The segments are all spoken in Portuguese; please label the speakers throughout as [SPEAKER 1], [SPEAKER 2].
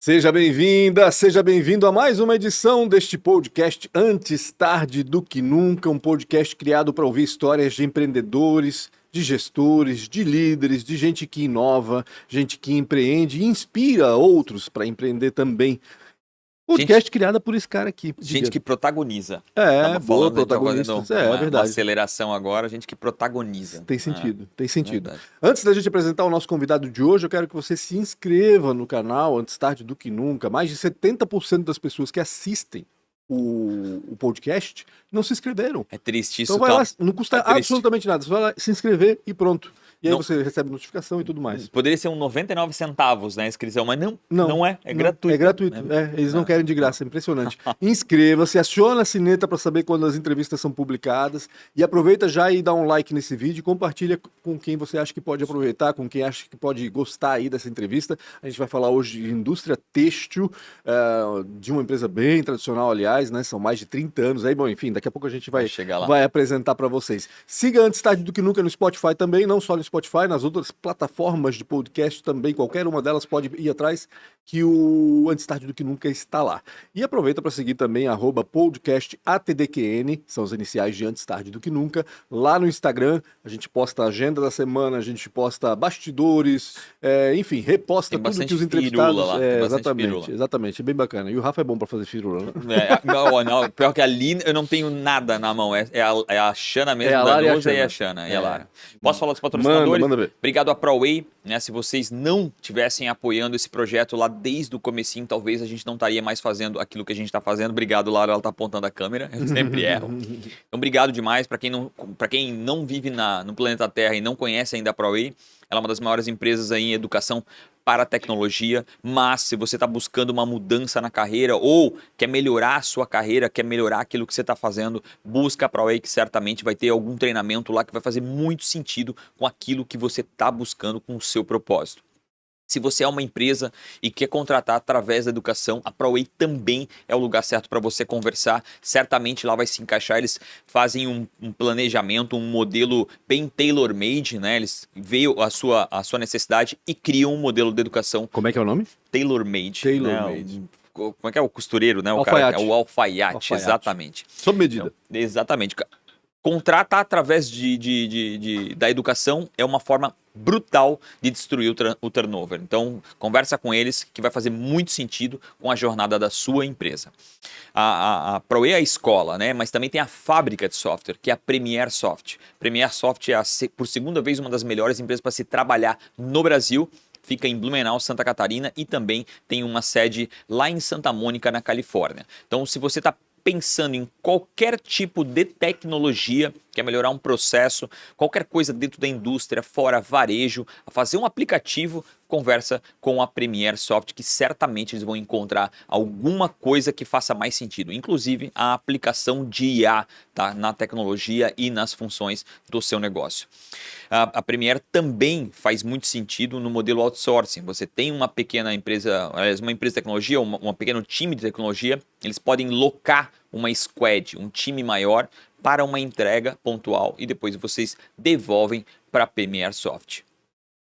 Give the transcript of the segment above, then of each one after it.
[SPEAKER 1] Seja bem-vinda, seja bem-vindo a mais uma edição deste podcast Antes Tarde do Que Nunca, um podcast criado para ouvir histórias de empreendedores, de gestores, de líderes, de gente que inova, gente que empreende e inspira outros para empreender também. Podcast criado por esse cara aqui.
[SPEAKER 2] Gente que protagoniza.
[SPEAKER 1] Boa, protagonistas.
[SPEAKER 2] É
[SPEAKER 1] verdade.
[SPEAKER 2] uma aceleração agora, gente que protagoniza.
[SPEAKER 1] Tem sentido, tem sentido.
[SPEAKER 2] Verdade.
[SPEAKER 1] Antes da gente apresentar o nosso convidado de hoje, eu quero que você se inscreva no canal Antes Tarde do Que Nunca. Mais de 70% das pessoas que assistem o podcast não se inscreveram.
[SPEAKER 2] É triste isso.
[SPEAKER 1] Então vai lá, não custa absolutamente nada. Você vai lá se inscrever e pronto. E aí você recebe notificação e tudo mais.
[SPEAKER 2] Poderia ser 99 centavos na inscrição, mas não é. É gratuito.
[SPEAKER 1] É gratuito. Eles não querem de graça, é impressionante. Inscreva-se, aciona a sineta para saber quando as entrevistas são publicadas e aproveita já e dá um like nesse vídeo e compartilha com quem você acha que pode aproveitar, com quem acha que pode gostar aí dessa entrevista. A gente vai falar hoje de indústria têxtil, de uma empresa bem tradicional, aliás, né? São mais de 30 anos aí. Bom, enfim, daqui a pouco a gente vai apresentar para vocês. Siga Antes Tarde do Que Nunca no Spotify também, não só no Spotify, nas outras plataformas de podcast também, qualquer uma delas pode ir atrás, que o Antes Tarde do Que Nunca está lá. E aproveita para seguir também @podcastATDQN, são os iniciais de Antes Tarde do Que Nunca, lá no Instagram. A gente posta a agenda da semana, a gente posta bastidores, enfim, reposta
[SPEAKER 2] tem
[SPEAKER 1] tudo que os entrevistados...
[SPEAKER 2] Lá,
[SPEAKER 1] exatamente, é bem bacana. E o Rafa é bom para fazer firula, né?
[SPEAKER 2] Não, pior que ali eu não tenho nada na mão, é a Xana mesmo,
[SPEAKER 1] a
[SPEAKER 2] da
[SPEAKER 1] Lara
[SPEAKER 2] e a Xana, e a Lara. Posso falar dos patrocinadores?
[SPEAKER 1] Manda ver.
[SPEAKER 2] Obrigado a ProWay, né? Se vocês não tivessem apoiando esse projeto lá desde o comecinho, talvez a gente não estaria mais fazendo aquilo que a gente está fazendo. Obrigado, Lara, ela está apontando a câmera, eu sempre erro. Então, obrigado demais para quem não vive no planeta Terra e não conhece ainda a ProWay. Ela é uma das maiores empresas aí em educação para a tecnologia, mas se você está buscando uma mudança na carreira ou quer melhorar a sua carreira, quer melhorar aquilo que você está fazendo, busca a ProWay, que certamente vai ter algum treinamento lá que vai fazer muito sentido com aquilo que você está buscando com o seu propósito. Se você é uma empresa e quer contratar através da educação, a ProWay também é o lugar certo para você conversar. Certamente lá vai se encaixar. Eles fazem um planejamento, um modelo bem tailor-made, né? Eles veem a sua necessidade e criam um modelo de educação.
[SPEAKER 1] Como é que é o nome?
[SPEAKER 2] Tailor-made.
[SPEAKER 1] Tailor-made.
[SPEAKER 2] Né? Como é que é o costureiro, né?
[SPEAKER 1] Alfaiate.
[SPEAKER 2] É o alfaiate, exatamente.
[SPEAKER 1] Sob medida.
[SPEAKER 2] Então, exatamente. Contratar através da educação é uma forma brutal de destruir o turnover. Então, conversa com eles que vai fazer muito sentido com a jornada da sua empresa. A ProWay é a escola, né? Mas também tem a fábrica de software, que é a Premier Soft. Premier Soft é, por segunda vez, uma das melhores empresas para se trabalhar no Brasil. Fica em Blumenau, Santa Catarina, e também tem uma sede lá em Santa Mônica, na Califórnia. Então, se você está pensando em qualquer tipo de tecnologia, quer melhorar um processo, qualquer coisa dentro da indústria, fora varejo, a fazer um aplicativo, conversa com a Premier Soft, que certamente eles vão encontrar alguma coisa que faça mais sentido, inclusive a aplicação de IA, tá, na tecnologia e nas funções do seu negócio. A Premier também faz muito sentido no modelo outsourcing. Você tem uma pequena empresa, uma empresa de tecnologia, um pequeno time de tecnologia, eles podem locar uma squad, um time maior, para uma entrega pontual e depois vocês devolvem para a Premier Soft.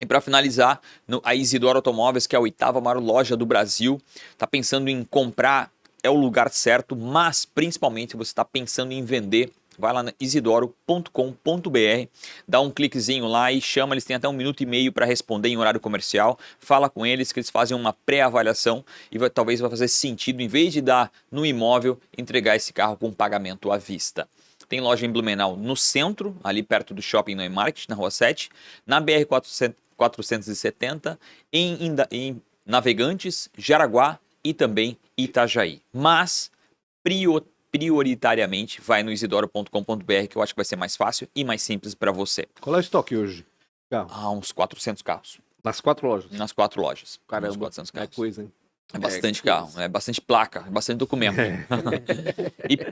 [SPEAKER 2] E para finalizar, a Isidoro Automóveis, que é a 8ª maior loja do Brasil, está pensando em comprar, é o lugar certo, mas principalmente se você está pensando em vender, vai lá na isidoro.com.br, dá um cliquezinho lá e chama, eles têm até 1 minuto e meio para responder em horário comercial, fala com eles que eles fazem uma pré-avaliação e talvez vai fazer sentido, em vez de dar no imóvel, entregar esse carro com pagamento à vista. Tem loja em Blumenau no centro, ali perto do Shopping Neumarkt, na Rua 7, na BR-470, em Navegantes, Jaraguá e também Itajaí. Mas, prioritariamente, vai no isidoro.com.br, que eu acho que vai ser mais fácil e mais simples para você.
[SPEAKER 1] Qual é o estoque hoje?
[SPEAKER 2] Uns 400 carros.
[SPEAKER 1] Nas 4 lojas?
[SPEAKER 2] Nas 4 lojas.
[SPEAKER 1] Caramba,
[SPEAKER 2] uns 400 carros.
[SPEAKER 1] É coisa, hein?
[SPEAKER 2] É bastante carro, é bastante placa, é bastante documento.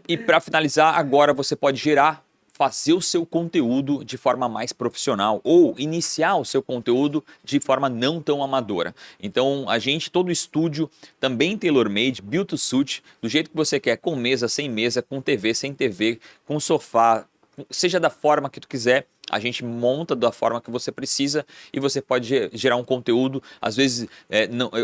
[SPEAKER 2] E para finalizar, agora você pode fazer o seu conteúdo de forma mais profissional ou iniciar o seu conteúdo de forma não tão amadora. Então, todo o estúdio também tailor-made, built to suit, do jeito que você quer, com mesa, sem mesa, com TV, sem TV, com sofá, seja da forma que tu quiser, a gente monta da forma que você precisa e você pode gerar um conteúdo. Às vezes,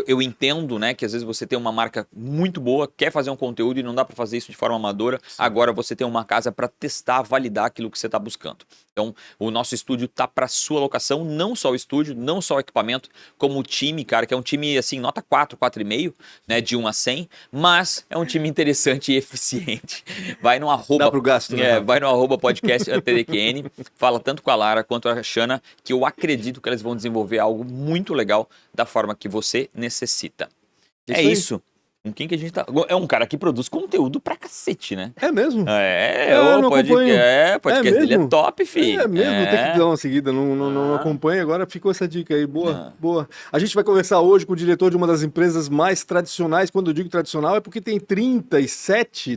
[SPEAKER 2] eu entendo, né, que às vezes você tem uma marca muito boa, quer fazer um conteúdo e não dá para fazer isso de forma amadora. Sim. Agora você tem uma casa para testar, validar aquilo que você está buscando. Então, o nosso estúdio tá para sua locação, não só o estúdio, não só o equipamento, como o time, cara, que é um time, assim, nota 4, 4,5, né, de 1 a 100, mas é um time interessante e eficiente. Vai no arroba...
[SPEAKER 1] Dá pro gasto, né?
[SPEAKER 2] Vai no arroba podcast ATDQN, fala tanto com a Lara quanto a Xana, que eu acredito que elas vão desenvolver algo muito legal da forma que você necessita. É isso. Com quem que a gente tá... É um cara que produz conteúdo pra cacete, né?
[SPEAKER 1] É mesmo?
[SPEAKER 2] Podcast dele é top, filho.
[SPEAKER 1] É mesmo, tem que dar uma seguida, não acompanha, agora ficou essa dica aí, boa. A gente vai conversar hoje com o diretor de uma das empresas mais tradicionais, quando eu digo tradicional é porque tem 37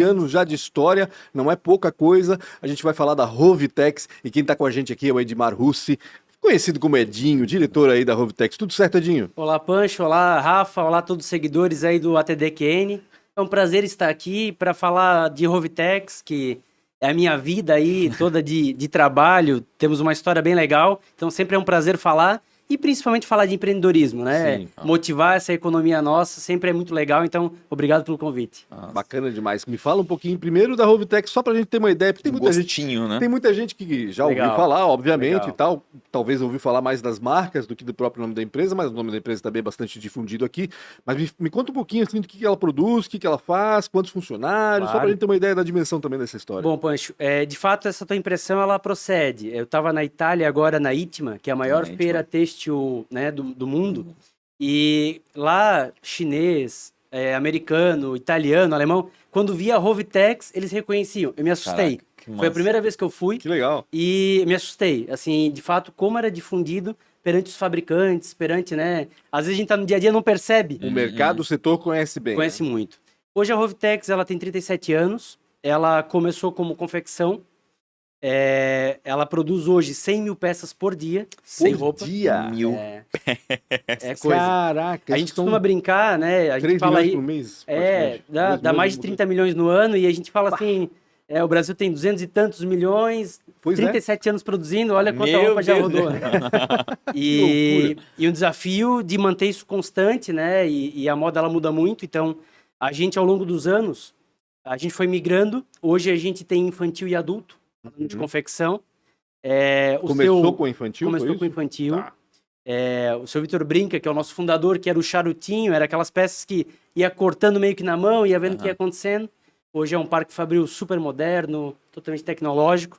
[SPEAKER 1] anos já de história, não é pouca coisa. A gente vai falar da Rovitex e quem tá com a gente aqui é o Edmar Russi, conhecido como Edinho, diretor aí da Rovitex. Tudo certo, Edinho?
[SPEAKER 3] Olá, Pancho. Olá, Rafa. Olá, todos os seguidores aí do ATDQN. É um prazer estar aqui para falar de Rovitex, que é a minha vida aí toda de trabalho. Temos uma história bem legal, então sempre é um prazer falar. E principalmente falar de empreendedorismo, né? Sim. Motivar essa economia nossa sempre é muito legal, então obrigado pelo convite.
[SPEAKER 1] Bacana demais. Me fala um pouquinho primeiro da Rovitex, só pra gente ter uma ideia, porque tem muita
[SPEAKER 2] gostinho, né?
[SPEAKER 1] Tem muita gente que já ouviu falar, obviamente, e tal, talvez ouviu falar mais das marcas do que do próprio nome da empresa, mas o nome da empresa também é bastante difundido aqui. Mas me conta um pouquinho assim, do que ela produz, o que ela faz, quantos funcionários, só pra gente ter uma ideia da dimensão também dessa história.
[SPEAKER 3] Bom, Pancho, de fato essa tua impressão ela procede. Eu estava na Itália agora, na ITMA, que é a maior feira têxtil, né, do mundo, e lá chinês, americano, italiano, alemão, quando via a Rovitex, eles reconheciam. Eu me assustei. Caraca, foi a primeira vez que eu fui.
[SPEAKER 1] Que legal.
[SPEAKER 3] E me assustei, assim, de fato, como era difundido perante os fabricantes, perante, né, às vezes a gente tá no dia a dia e não percebe.
[SPEAKER 1] O mercado, o setor conhece bem.
[SPEAKER 3] Conhece muito. Hoje a Rovitex, ela tem 37 anos, ela começou como confecção. Ela produz hoje 100 mil peças por dia. Sem roupa.
[SPEAKER 1] Dia?
[SPEAKER 3] É coisa.
[SPEAKER 1] Caraca.
[SPEAKER 3] A gente costuma brincar, né? A gente fala aí.
[SPEAKER 1] Por mês,
[SPEAKER 3] dá mais de 30 milhões no ano e a gente fala assim: o Brasil tem 200 e tantos milhões, 37 anos produzindo, olha quanta roupa já rodou. Né? E um desafio de manter isso constante, né? E a moda ela muda muito, então a gente ao longo dos anos, a gente foi migrando. Hoje a gente tem infantil e adulto. De confecção.
[SPEAKER 1] Começou com infantil?
[SPEAKER 3] Começou com infantil. Tá. O seu Vitor brinca, que é o nosso fundador, que era o charutinho, era aquelas peças que ia cortando meio que na mão, ia vendo o que ia acontecendo. Hoje é um parque fabril super moderno, totalmente tecnológico.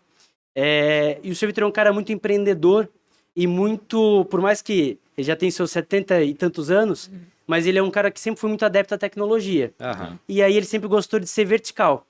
[SPEAKER 3] E o seu Vitor é um cara muito empreendedor e muito, por mais que ele já tem seus 70 e tantos anos, mas ele é um cara que sempre foi muito adepto à tecnologia. E aí ele sempre gostou de ser vertical.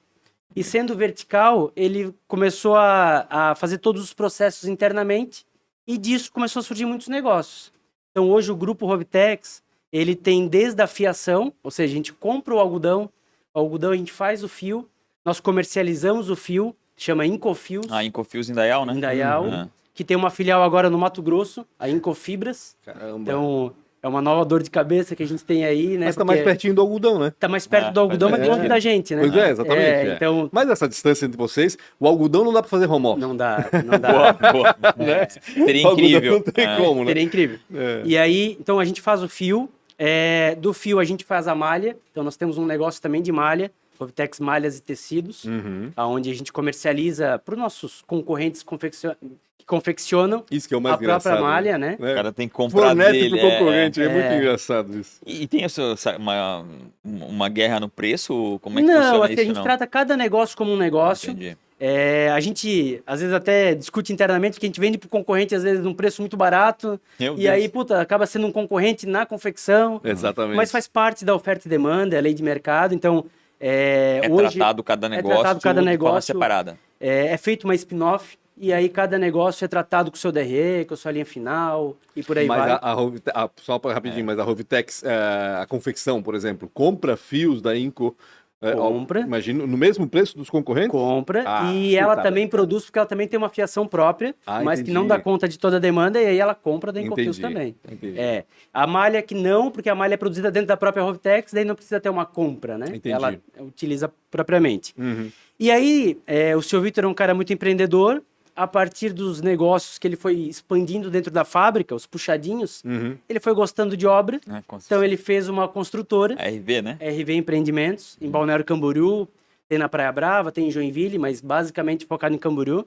[SPEAKER 3] E sendo vertical, ele começou a fazer todos os processos internamente e disso começou a surgir muitos negócios. Então hoje o grupo Rovitex, ele tem desde a fiação, ou seja, a gente compra o algodão a gente faz o fio, nós comercializamos o fio, chama Incofios.
[SPEAKER 2] Incofios Indaial, né?
[SPEAKER 3] Indaial, que tem uma filial agora no Mato Grosso, a Incofibras.
[SPEAKER 1] Caramba.
[SPEAKER 3] Então é uma nova dor de cabeça que a gente tem aí, né?
[SPEAKER 1] Mas tá mais pertinho do algodão, né?
[SPEAKER 3] Tá mais perto do algodão, mas longe da gente, né?
[SPEAKER 1] Pois exatamente.
[SPEAKER 3] Então...
[SPEAKER 1] Mas essa distância entre vocês, o algodão não dá pra fazer home office.
[SPEAKER 3] Não dá.
[SPEAKER 2] Boa. Né? Seria incrível.
[SPEAKER 1] Não tem como, né?
[SPEAKER 3] Seria incrível. E aí, então a gente faz o fio, do fio a gente faz a malha, então nós temos um negócio também de malha, Rovitex Malhas e Tecidos, onde a gente comercializa para os nossos concorrentes que confeccionam
[SPEAKER 1] isso que é o mais
[SPEAKER 3] a própria malha, né?
[SPEAKER 2] O cara tem que comprar
[SPEAKER 1] dele. Pro concorrente, é muito engraçado isso.
[SPEAKER 2] E tem uma guerra no preço? Como é que funciona
[SPEAKER 3] assim,
[SPEAKER 2] isso?
[SPEAKER 3] A gente trata cada negócio como um negócio.
[SPEAKER 2] Entendi.
[SPEAKER 3] A gente, às vezes, até discute internamente, porque a gente vende para o concorrente, às vezes, num preço muito barato. Aí, acaba sendo um concorrente na confecção.
[SPEAKER 1] Exatamente.
[SPEAKER 3] Mas faz parte da oferta e demanda, é lei de mercado. Então, hoje...
[SPEAKER 2] tratado cada negócio de forma separada.
[SPEAKER 3] É feito uma spin-off, e aí cada negócio é tratado com o seu DRE, com a sua linha final, e por aí vai.
[SPEAKER 1] Só para rapidinho, mas a Rovitex, a confecção, por exemplo, compra fios da Inco...
[SPEAKER 3] Compra.
[SPEAKER 1] Imagino, no mesmo preço dos concorrentes?
[SPEAKER 3] Compra, e ela também produz, porque ela também tem uma fiação própria, mas que não dá conta de toda a demanda, e aí ela compra da Incofios também. A malha que não, porque a malha é produzida dentro da própria Rovitex, daí não precisa ter uma compra, né?
[SPEAKER 1] Entendi.
[SPEAKER 3] Ela utiliza propriamente. E aí, o seu Vitor é um cara muito empreendedor. A partir dos negócios que ele foi expandindo dentro da fábrica, os puxadinhos, ele foi gostando de obra. Então ele fez uma construtora,
[SPEAKER 2] RV, né?
[SPEAKER 3] RV Empreendimentos, em Balneário Camboriú, tem na Praia Brava, tem em Joinville, mas basicamente focado em Camboriú.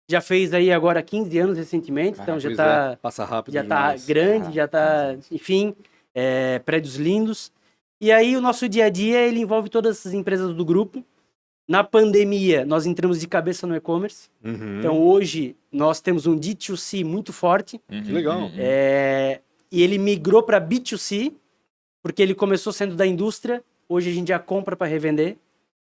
[SPEAKER 3] Já fez aí agora 15 anos recentemente, então já tá,
[SPEAKER 1] Passa rápido
[SPEAKER 3] já tá
[SPEAKER 1] demais.
[SPEAKER 3] grande, já tá, enfim, prédios lindos. E aí o nosso dia a dia, ele envolve todas as empresas do grupo. Na pandemia, nós entramos de cabeça no e-commerce. Então, hoje, nós temos um D2C muito forte.
[SPEAKER 1] Que legal.
[SPEAKER 3] E ele migrou para B2C, porque ele começou sendo da indústria. Hoje, a gente já compra para revender.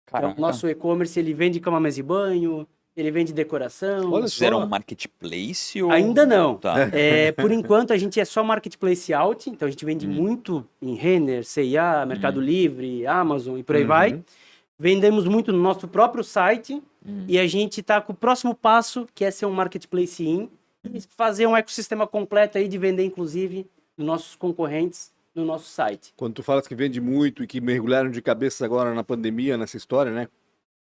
[SPEAKER 3] Então, o nosso e-commerce, ele vende cama, mesa e banho, ele vende decoração.
[SPEAKER 1] Olha
[SPEAKER 2] Vocês fizeram um marketplace? Ou...
[SPEAKER 3] Ainda não.
[SPEAKER 2] Tá.
[SPEAKER 3] Por enquanto, a gente é só marketplace out. Então, a gente vende muito em Renner, C&A, Mercado Livre, Amazon e por aí vai. Vendemos muito no nosso próprio site e a gente está com o próximo passo, que é ser um marketplace e fazer um ecossistema completo aí de vender, inclusive, nos nossos concorrentes no nosso site.
[SPEAKER 1] Quando tu falas que vende muito e que mergulharam de cabeça agora na pandemia, nessa história, né?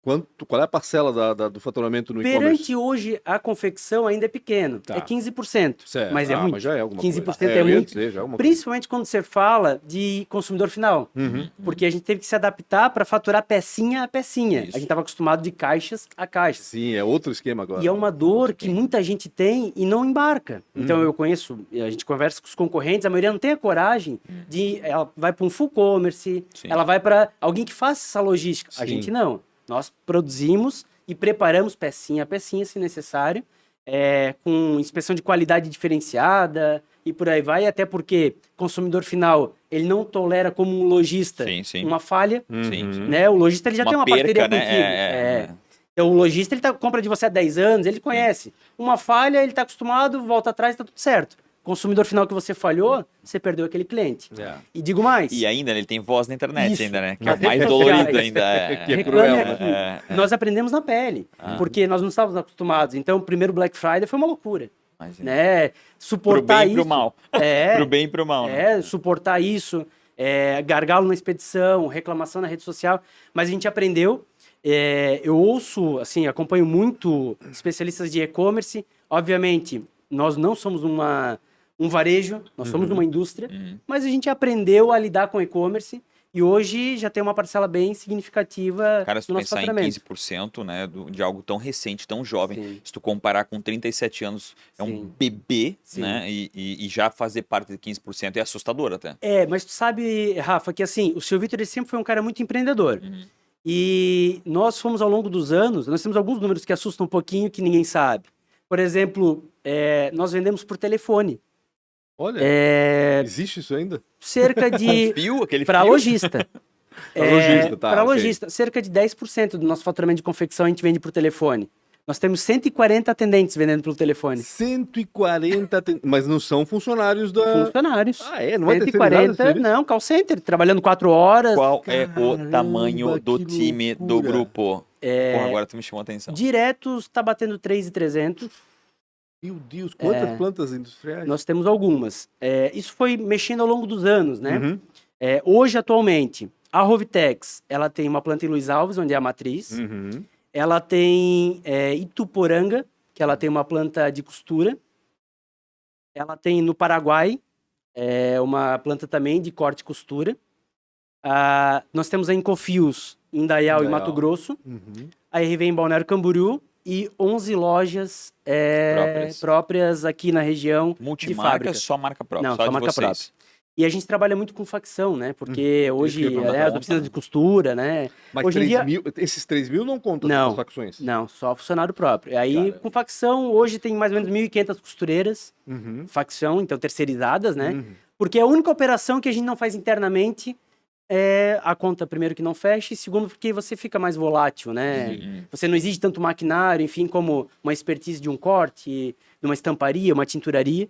[SPEAKER 1] Qual é a parcela do faturamento no e-commerce?
[SPEAKER 3] Perante hoje, a confecção ainda é pequeno,
[SPEAKER 1] Tá.
[SPEAKER 3] é 15%,
[SPEAKER 1] Certo.
[SPEAKER 3] mas é muito.
[SPEAKER 1] Mas já é alguma
[SPEAKER 3] 15%
[SPEAKER 1] coisa.
[SPEAKER 3] é
[SPEAKER 1] eu ia
[SPEAKER 3] muito.
[SPEAKER 1] dizer, já é alguma
[SPEAKER 3] Principalmente quando você fala de consumidor final. Porque a gente teve que se adaptar para faturar pecinha a pecinha.
[SPEAKER 1] Isso.
[SPEAKER 3] A gente estava acostumado de caixas a caixas.
[SPEAKER 1] Sim, é outro esquema agora.
[SPEAKER 3] E é uma dor que muita gente tem e não embarca. Então eu conheço, a gente conversa com os concorrentes, a maioria não tem a coragem de. Ela vai para um full commerce, ela vai para alguém que faça essa logística. A
[SPEAKER 1] Sim.
[SPEAKER 3] gente não. Nós produzimos e preparamos pecinha a pecinha, se necessário, com inspeção de qualidade diferenciada e por aí vai, até porque consumidor final, ele não tolera como um lojista uma falha. Né? O lojista ele já
[SPEAKER 2] Uma
[SPEAKER 3] tem uma
[SPEAKER 2] perca,
[SPEAKER 3] parceria
[SPEAKER 2] né?
[SPEAKER 3] contigo. Então, o lojista, ele compra de você há 10 anos, ele conhece. Uma falha, ele está acostumado, volta atrás, está tudo certo. Consumidor final que você falhou, você perdeu aquele cliente. E digo mais.
[SPEAKER 2] E ainda, ele tem voz na internet
[SPEAKER 3] Isso.
[SPEAKER 2] ainda, né? Que é
[SPEAKER 3] Nas
[SPEAKER 2] o mais
[SPEAKER 3] redes
[SPEAKER 2] dolorido
[SPEAKER 3] sociais.
[SPEAKER 2] ainda.
[SPEAKER 1] Que é
[SPEAKER 3] Reclame
[SPEAKER 1] cruel,
[SPEAKER 3] aqui. Nós aprendemos na pele, porque nós não estávamos acostumados. Então, o primeiro Black Friday foi uma loucura.
[SPEAKER 2] Imagina.
[SPEAKER 3] Né?
[SPEAKER 2] Pro
[SPEAKER 3] Suportar
[SPEAKER 2] bem e
[SPEAKER 3] isso.
[SPEAKER 2] pro mal. Pro bem e pro mal, né?
[SPEAKER 3] Suportar isso, gargalo na expedição, reclamação na rede social. Mas a gente aprendeu. Eu ouço, assim, acompanho muito especialistas de e-commerce. Obviamente, nós não somos um varejo, nós somos uma indústria, mas a gente aprendeu a lidar com e-commerce e hoje já tem uma parcela bem significativa
[SPEAKER 2] Cara, se tu
[SPEAKER 3] do nosso
[SPEAKER 2] pensar em
[SPEAKER 3] faturamento.
[SPEAKER 2] 15%, né, de algo tão recente, tão jovem,
[SPEAKER 3] Sim.
[SPEAKER 2] se tu comparar com 37 anos, é um
[SPEAKER 3] Sim.
[SPEAKER 2] bebê,
[SPEAKER 3] Sim.
[SPEAKER 2] né, e já fazer parte de 15% é assustador até.
[SPEAKER 3] Mas tu sabe, Rafa, que assim, o seu Vitor ele sempre foi um cara muito empreendedor. E nós fomos ao longo dos anos, nós temos alguns números que assustam um pouquinho que ninguém sabe. Por exemplo, nós vendemos por telefone.
[SPEAKER 1] Olha, existe isso ainda?
[SPEAKER 3] Cerca de...
[SPEAKER 2] Fio, aquele
[SPEAKER 3] Para
[SPEAKER 2] fio?
[SPEAKER 3] lojista.
[SPEAKER 1] Pra lojista, tá,
[SPEAKER 3] Para
[SPEAKER 1] ok.
[SPEAKER 3] lojista, cerca de 10% do nosso faturamento de confecção a gente vende por telefone. Nós temos 140 atendentes vendendo pelo telefone.
[SPEAKER 1] 140, mas não são funcionários da...
[SPEAKER 3] Funcionários.
[SPEAKER 1] Não é terceirizado esse
[SPEAKER 3] 140,
[SPEAKER 1] serviço?
[SPEAKER 3] não, call center, trabalhando 4 horas.
[SPEAKER 2] Qual é o
[SPEAKER 1] Caramba,
[SPEAKER 2] tamanho do
[SPEAKER 1] que
[SPEAKER 2] time, do
[SPEAKER 1] loucura.
[SPEAKER 2] grupo? Porra, agora tu me chamou a atenção.
[SPEAKER 3] Diretos está batendo 3.300.
[SPEAKER 1] Meu Deus, quantas plantas industriais?
[SPEAKER 3] Nós temos algumas. Isso foi mexendo ao longo dos anos, né? Hoje, atualmente, a Rovitex, ela tem uma planta em Luiz Alves, onde é a matriz. Ela tem Ituporanga, que ela tem uma planta de costura. Ela tem no Paraguai, uma planta também de corte e costura. Nós temos a Incofios, em Indaial e Mato Grosso. A RV em Balneário Camboriú. E 11 lojas próprias aqui na região de
[SPEAKER 2] Multimarca,
[SPEAKER 3] fábrica.
[SPEAKER 2] só marca própria,
[SPEAKER 3] Não,
[SPEAKER 2] só
[SPEAKER 3] só
[SPEAKER 2] de
[SPEAKER 3] marca
[SPEAKER 2] vocês.
[SPEAKER 3] própria. E a gente trabalha muito com facção, né? Porque hoje,
[SPEAKER 1] isso que eu ia perguntar.
[SPEAKER 3] as oficinas de costura, né?
[SPEAKER 1] Mas
[SPEAKER 3] Hoje em
[SPEAKER 1] 3
[SPEAKER 3] dia...
[SPEAKER 1] mil, esses 3 mil não contam
[SPEAKER 3] Não.
[SPEAKER 1] as facções?
[SPEAKER 3] Não, só funcionário próprio. E aí, com facção, hoje tem mais ou menos 1.500 costureiras, facção, então terceirizadas, né? Porque a única operação que a gente não faz internamente é a conta, primeiro, que não fecha, e segundo, porque você fica mais volátil, né? Você não exige tanto maquinário, enfim, como uma expertise de um corte, de uma estamparia, uma tinturaria.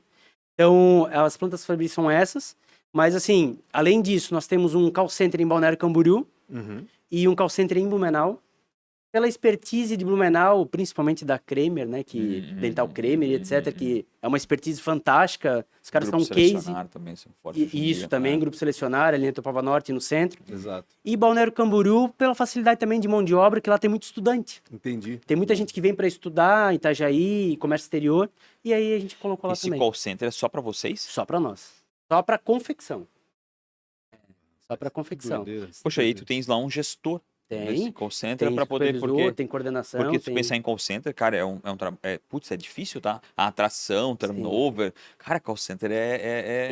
[SPEAKER 3] Então, as plantas Fabril são essas. Mas, assim, além disso, nós temos um call center em Balneário Camboriú e um call center em Blumenau. pela expertise de Blumenau, principalmente da Kremer, né, que Dental Kremer, etc, que é uma expertise fantástica. Os caras são
[SPEAKER 2] Grupo
[SPEAKER 3] um case.
[SPEAKER 2] Selecionar também são fortes hoje em
[SPEAKER 3] E isso
[SPEAKER 2] dia,
[SPEAKER 3] também,
[SPEAKER 2] né?
[SPEAKER 3] Grupo Selecionar, ali em Topava Norte, no centro.
[SPEAKER 1] Exato.
[SPEAKER 3] E Balneário Camboriú, pela facilidade também de mão de obra, que lá tem muito estudante.
[SPEAKER 1] Entendi.
[SPEAKER 3] Tem muita gente que vem para estudar, Itajaí, comércio exterior, e aí a gente colocou lá
[SPEAKER 2] Esse
[SPEAKER 3] também.
[SPEAKER 2] call center é só para vocês?
[SPEAKER 3] Só para nós. Só para confecção. Só para confecção.
[SPEAKER 1] Doideira.
[SPEAKER 2] Poxa, aí tu tens lá um gestor desse
[SPEAKER 3] Tem.
[SPEAKER 2] call center
[SPEAKER 3] Tem
[SPEAKER 2] para poder,
[SPEAKER 3] supervisor, tem coordenação.
[SPEAKER 2] porque se tu
[SPEAKER 3] tem...
[SPEAKER 2] pensar em call center, cara, putz, é difícil, tá? A atração, turnover, cara, call center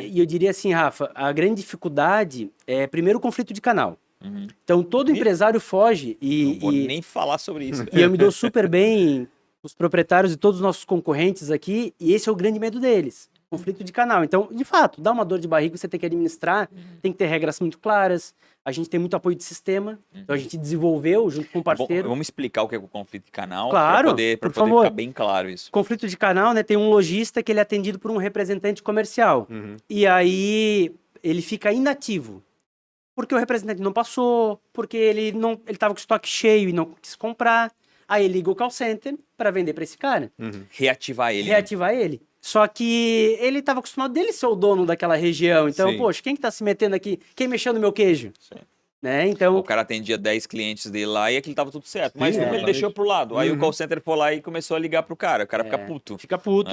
[SPEAKER 3] E eu diria assim, Rafa, a grande dificuldade é, primeiro, o conflito de canal.
[SPEAKER 2] Uhum.
[SPEAKER 3] Então, todo empresário foge
[SPEAKER 2] Não vou nem falar sobre isso.
[SPEAKER 3] e eu me dou super bem com os proprietários e todos os nossos concorrentes aqui, e esse é o grande medo deles, conflito de canal. Então, de fato, dá uma dor de barriga, você tem que administrar, tem que ter regras muito claras, a gente tem muito apoio de sistema, então a gente desenvolveu junto com um parceiro.
[SPEAKER 2] Vamos explicar o que é o conflito de canal,
[SPEAKER 3] Claro,
[SPEAKER 2] para
[SPEAKER 3] por
[SPEAKER 2] poder
[SPEAKER 3] favor.
[SPEAKER 2] ficar bem claro isso.
[SPEAKER 3] Conflito de canal, né, tem um lojista que ele é atendido por um representante comercial, e aí ele fica inativo. Porque o representante não passou, porque ele estava com o estoque cheio e não quis comprar. Aí ele liga o call center para vender para esse cara.
[SPEAKER 2] Reativar ele.
[SPEAKER 3] Reativar ele. Só que ele estava acostumado dele ser o dono daquela região. Então,
[SPEAKER 1] Sim.
[SPEAKER 3] poxa, quem que tá se metendo aqui? Quem mexeu no meu queijo?
[SPEAKER 2] Sim.
[SPEAKER 3] Né? Então,
[SPEAKER 2] O cara atendia 10 clientes dele lá e aquilo tava tudo certo. Mas
[SPEAKER 1] Sim,
[SPEAKER 2] como ele
[SPEAKER 1] exatamente.
[SPEAKER 2] deixou pro lado. Aí o call center foi lá e começou a ligar pro cara. O cara fica puto.
[SPEAKER 3] fica puto.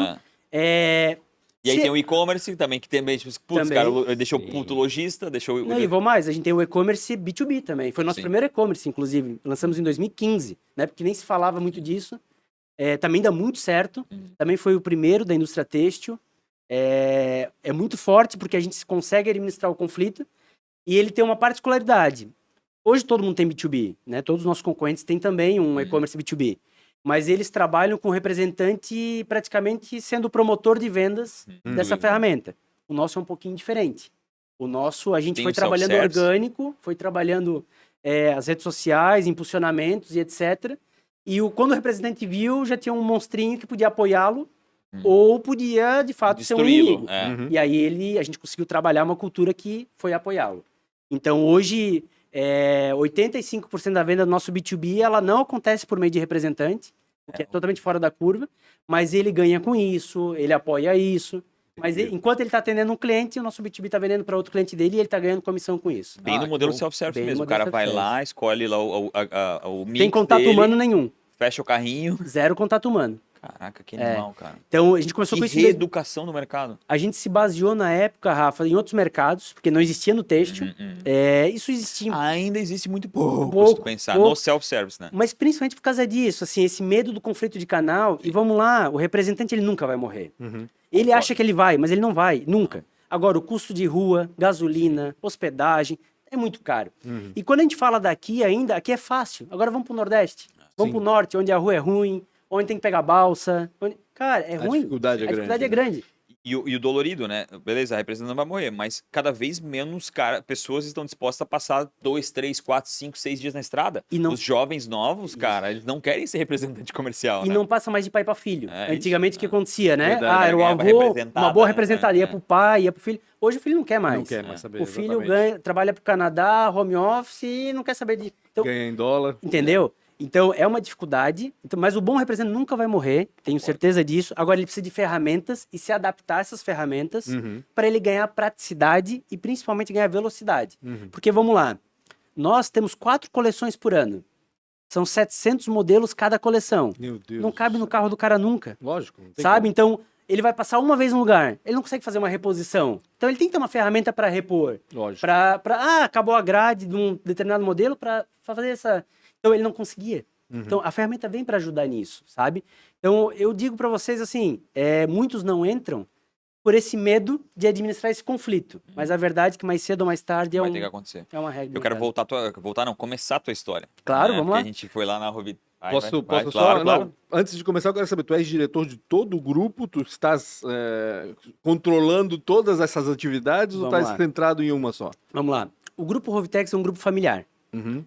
[SPEAKER 2] É. E aí
[SPEAKER 3] Se-
[SPEAKER 2] tem o e-commerce também, que também, tipo, putz,
[SPEAKER 3] Também.
[SPEAKER 2] cara, deixou puto o lojista, deixou...
[SPEAKER 3] Não, e vou mais, a gente tem o e-commerce B2B também. Foi o nosso
[SPEAKER 2] Sim.
[SPEAKER 3] primeiro e-commerce, inclusive. Lançamos em 2015, né? Porque nem se falava muito disso. Também dá muito certo. Também foi o primeiro da indústria têxtil. É muito forte porque a gente consegue administrar o conflito. E ele tem uma particularidade. Hoje todo mundo tem B2B, né? Todos os nossos concorrentes têm também um e-commerce B2B. Mas eles trabalham com o representante praticamente sendo o promotor de vendas dessa ferramenta. O nosso é um pouquinho diferente. O nosso, a gente
[SPEAKER 2] Tem
[SPEAKER 3] foi
[SPEAKER 2] o
[SPEAKER 3] trabalhando
[SPEAKER 2] self-service.
[SPEAKER 3] orgânico, foi trabalhando as redes sociais, impulsionamentos e etc. E quando o representante viu, já tinha um monstrinho que podia apoiá-lo ou podia, de fato, ser um
[SPEAKER 2] Destruí-lo.
[SPEAKER 3] inimigo. E aí a gente conseguiu trabalhar uma cultura que foi apoiá-lo. Então hoje, 85% da venda do nosso B2B, ela não acontece por meio de representante, o que é totalmente fora da curva, mas ele ganha com isso, ele apoia isso. Mas enquanto ele está atendendo um cliente, o nosso B2B está vendendo para outro cliente dele e ele está ganhando comissão com isso.
[SPEAKER 2] Bem no modelo
[SPEAKER 3] bom.
[SPEAKER 2] self-service
[SPEAKER 3] Bem no
[SPEAKER 2] mesmo. O
[SPEAKER 3] modelo
[SPEAKER 2] cara vai
[SPEAKER 3] self-service.
[SPEAKER 2] lá, escolhe lá o mix
[SPEAKER 3] Sem contato
[SPEAKER 2] dele,
[SPEAKER 3] humano nenhum.
[SPEAKER 2] fecha o carrinho.
[SPEAKER 3] Zero contato humano.
[SPEAKER 2] Caraca, que animal, cara.
[SPEAKER 3] Então a gente começou
[SPEAKER 2] Que
[SPEAKER 3] com isso.
[SPEAKER 2] reeducação no mercado.
[SPEAKER 3] A gente se baseou na época, Rafa, em outros mercados, porque não existia no têxtil. Isso existia,
[SPEAKER 2] Ainda existe muito pouco, se
[SPEAKER 3] Pouco,
[SPEAKER 2] tu pensar.
[SPEAKER 3] pouco.
[SPEAKER 2] No self-service, né?
[SPEAKER 3] mas principalmente por causa disso, assim, esse medo do conflito de canal. E vamos lá, o representante ele nunca vai morrer. Ele acha que ele vai, mas ele não vai, nunca. Agora, o custo de rua, gasolina, hospedagem, é muito caro. E quando a gente fala daqui ainda, aqui é fácil. Agora vamos pro Nordeste, vamos pro Norte, onde a rua é ruim, onde tem que pegar balsa. Cara, é
[SPEAKER 1] A
[SPEAKER 3] ruim.
[SPEAKER 1] dificuldade é
[SPEAKER 3] A dificuldade
[SPEAKER 1] grande,
[SPEAKER 3] é grande.
[SPEAKER 2] E o dolorido, né? Beleza, a representante não vai morrer, mas cada vez menos pessoas estão dispostas a passar 2, 3, 4, 5, 6 dias na estrada.
[SPEAKER 3] E não-
[SPEAKER 2] Os jovens novos, cara, eles não querem ser representante comercial,
[SPEAKER 3] E
[SPEAKER 2] né?
[SPEAKER 3] não passa mais de pai para filho.
[SPEAKER 2] É
[SPEAKER 3] Antigamente,
[SPEAKER 2] isso,
[SPEAKER 3] o que acontecia, né?
[SPEAKER 1] Verdade,
[SPEAKER 3] Era o
[SPEAKER 2] ganhava
[SPEAKER 3] avô,
[SPEAKER 2] representada,
[SPEAKER 3] uma boa
[SPEAKER 2] né?
[SPEAKER 3] representada, ia pro pai, ia pro filho. Hoje o filho não quer mais.
[SPEAKER 1] Não quer mais saber.
[SPEAKER 3] O filho
[SPEAKER 1] exatamente.
[SPEAKER 3] trabalha pro Canadá, home office e não quer saber de... Então,
[SPEAKER 1] Ganha em dólar.
[SPEAKER 3] entendeu? Então, é uma dificuldade, mas o bom representante nunca vai morrer, tenho certeza disso. Agora, ele precisa de ferramentas e se adaptar a essas ferramentas para ele ganhar praticidade e principalmente ganhar velocidade. Porque, vamos lá, nós temos 4 coleções por ano. São 700 modelos cada coleção.
[SPEAKER 1] Meu Deus.
[SPEAKER 3] Não cabe no carro do cara nunca,
[SPEAKER 1] Lógico. não tem
[SPEAKER 3] sabe? Então, ele vai passar uma vez no lugar, ele não consegue fazer uma reposição. Então, ele tem que ter uma ferramenta para repor.
[SPEAKER 1] como. Lógico.
[SPEAKER 3] Acabou a grade de um determinado modelo para fazer essa... Então, ele não conseguia. Então, a ferramenta vem para ajudar nisso, sabe? Então, eu digo para vocês assim, muitos não entram por esse medo de administrar esse conflito. Mas a verdade é que mais cedo ou mais tarde
[SPEAKER 2] Vai ter que acontecer.
[SPEAKER 3] é uma regra.
[SPEAKER 2] Eu quero começar a tua história.
[SPEAKER 3] Claro,
[SPEAKER 2] né?
[SPEAKER 3] vamos
[SPEAKER 2] Porque
[SPEAKER 3] lá.
[SPEAKER 2] a gente foi lá na Rovi...
[SPEAKER 1] Posso só.
[SPEAKER 2] Claro, claro.
[SPEAKER 1] Não, antes de começar, eu quero saber, tu és diretor de todo o grupo? Tu estás controlando todas essas atividades ou
[SPEAKER 3] Vamos
[SPEAKER 1] estás
[SPEAKER 3] lá.
[SPEAKER 1] centrado em uma só?
[SPEAKER 3] Vamos lá. O grupo Rovitex é um grupo familiar.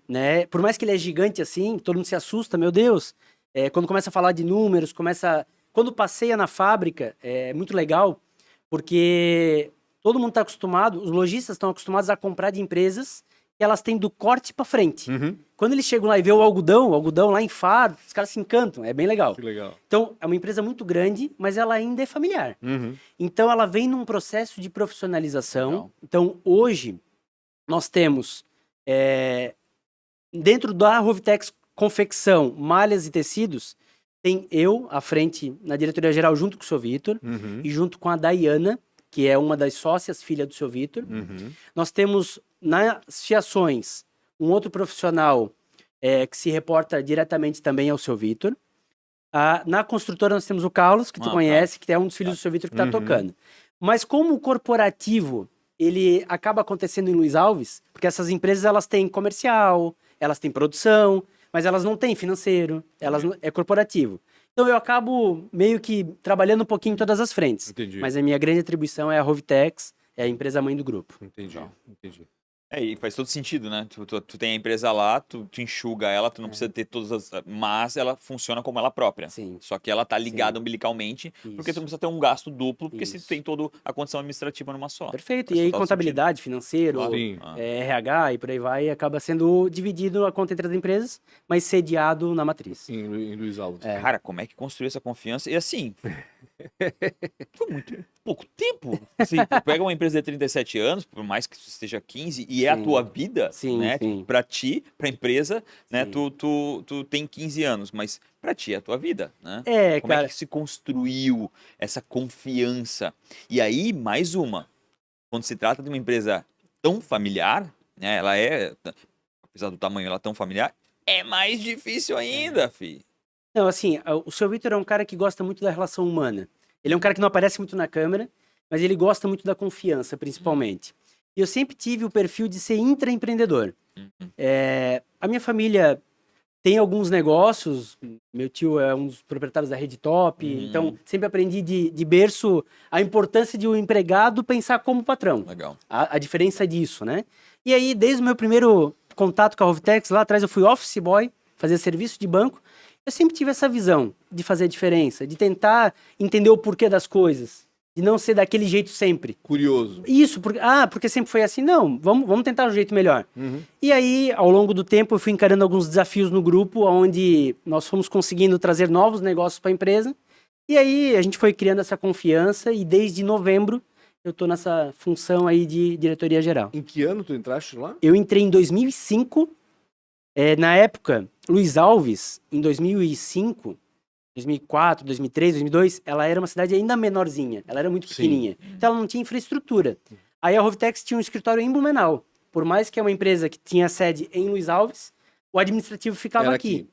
[SPEAKER 3] Né? Por mais que ele é gigante assim, todo mundo se assusta, meu Deus. Quando começa a falar de números, quando passeia na fábrica, é muito legal, porque todo mundo está acostumado, os lojistas estão acostumados a comprar de empresas que elas têm do corte para frente.
[SPEAKER 1] Uhum.
[SPEAKER 3] Quando eles chegam lá e vê o algodão lá em Faro, os caras se encantam, é bem legal.
[SPEAKER 1] Que legal.
[SPEAKER 3] Então, é uma empresa muito grande, mas ela ainda é familiar.
[SPEAKER 1] Uhum.
[SPEAKER 3] Então, ela vem num processo de profissionalização.
[SPEAKER 2] Legal.
[SPEAKER 3] Então, hoje, nós temos, dentro da Rovitex Confecção, Malhas e Tecidos, tem eu à frente na diretoria-geral junto com o seu Vitor
[SPEAKER 1] Uhum.
[SPEAKER 3] e junto com a Dayana, que é uma das sócias, filha do seu Vitor.
[SPEAKER 1] Uhum.
[SPEAKER 3] Nós temos nas fiações um outro profissional que se reporta diretamente também ao seu Vitor. Na construtora nós temos o Carlos, que tu
[SPEAKER 2] tá.
[SPEAKER 3] conhece, que é um dos filhos do seu Vitor que está
[SPEAKER 1] Uhum.
[SPEAKER 3] tocando. Mas como o corporativo, ele acaba acontecendo em Luiz Alves, porque essas empresas elas têm comercial, elas têm produção, mas elas não têm financeiro, é corporativo. Então eu acabo meio que trabalhando um pouquinho em todas as frentes.
[SPEAKER 1] Entendi.
[SPEAKER 3] Mas a minha grande atribuição é a Rovitex, é a empresa mãe do grupo.
[SPEAKER 1] Entendi. Entendi.
[SPEAKER 2] E faz todo sentido, né? Tu tem a empresa lá, tu enxuga ela, tu não precisa ter todas as... Mas ela funciona como ela própria.
[SPEAKER 3] Sim.
[SPEAKER 2] Só que ela tá ligada umbilicalmente, porque tu não precisa ter um gasto duplo, porque se
[SPEAKER 3] Isso.
[SPEAKER 2] tu tem toda a condição administrativa numa só.
[SPEAKER 3] Perfeito.
[SPEAKER 2] Faz
[SPEAKER 3] E aí
[SPEAKER 2] total
[SPEAKER 3] contabilidade, financeiro,
[SPEAKER 1] Sim.
[SPEAKER 3] RH e por aí vai, acaba sendo dividido a conta entre as empresas, mas sediado na matriz.
[SPEAKER 1] Em Luiz Alves.
[SPEAKER 2] Cara, como é que construiu essa confiança? E assim, foi muito pouco tempo. Assim, tu pega uma empresa de 37 anos, por mais que isso esteja 15, e é a
[SPEAKER 3] Sim.
[SPEAKER 2] tua vida,
[SPEAKER 3] Sim,
[SPEAKER 2] né?
[SPEAKER 3] sim.
[SPEAKER 2] Pra ti, pra empresa, né?
[SPEAKER 3] Sim.
[SPEAKER 2] Tu tem 15 anos, mas pra ti é a tua vida, né? Como
[SPEAKER 3] Cara,
[SPEAKER 2] é que se construiu essa confiança? E aí, mais uma, quando se trata de uma empresa tão familiar, né? Ela é, apesar do tamanho, ela é tão familiar, é mais difícil ainda, fi.
[SPEAKER 3] não, assim, o seu Vitor é um cara que gosta muito da relação humana. Ele é um cara que não aparece muito na câmera, mas ele gosta muito da confiança, principalmente. E eu sempre tive o perfil de ser intraempreendedor. A minha família tem alguns negócios, meu tio é um dos proprietários da Rede Top, então sempre aprendi de berço a importância de um empregado pensar como patrão.
[SPEAKER 2] Legal.
[SPEAKER 3] A diferença disso, né? E aí, desde o meu primeiro contato com a Rovitex, lá atrás eu fui office boy, fazia serviço de banco. Eu sempre tive essa visão de fazer a diferença, de tentar entender o porquê das coisas, de não ser daquele jeito sempre.
[SPEAKER 1] Curioso.
[SPEAKER 3] Isso, porque sempre foi assim, não, vamos tentar um jeito melhor. E aí, ao longo do tempo, eu fui encarando alguns desafios no grupo, onde nós fomos conseguindo trazer novos negócios para a empresa. E aí, a gente foi criando essa confiança e desde novembro eu estou nessa função aí de diretoria geral.
[SPEAKER 1] Em que ano tu entraste lá?
[SPEAKER 3] Eu entrei em 2005, na época, Luiz Alves, em 2005, 2004, 2003, 2002, ela era uma cidade ainda menorzinha, ela era muito pequenininha, então ela não tinha infraestrutura. Aí a Rovitex tinha um escritório em Blumenau, por mais que é uma empresa que tinha sede em Luiz Alves, o administrativo ficava
[SPEAKER 1] Era
[SPEAKER 3] aqui.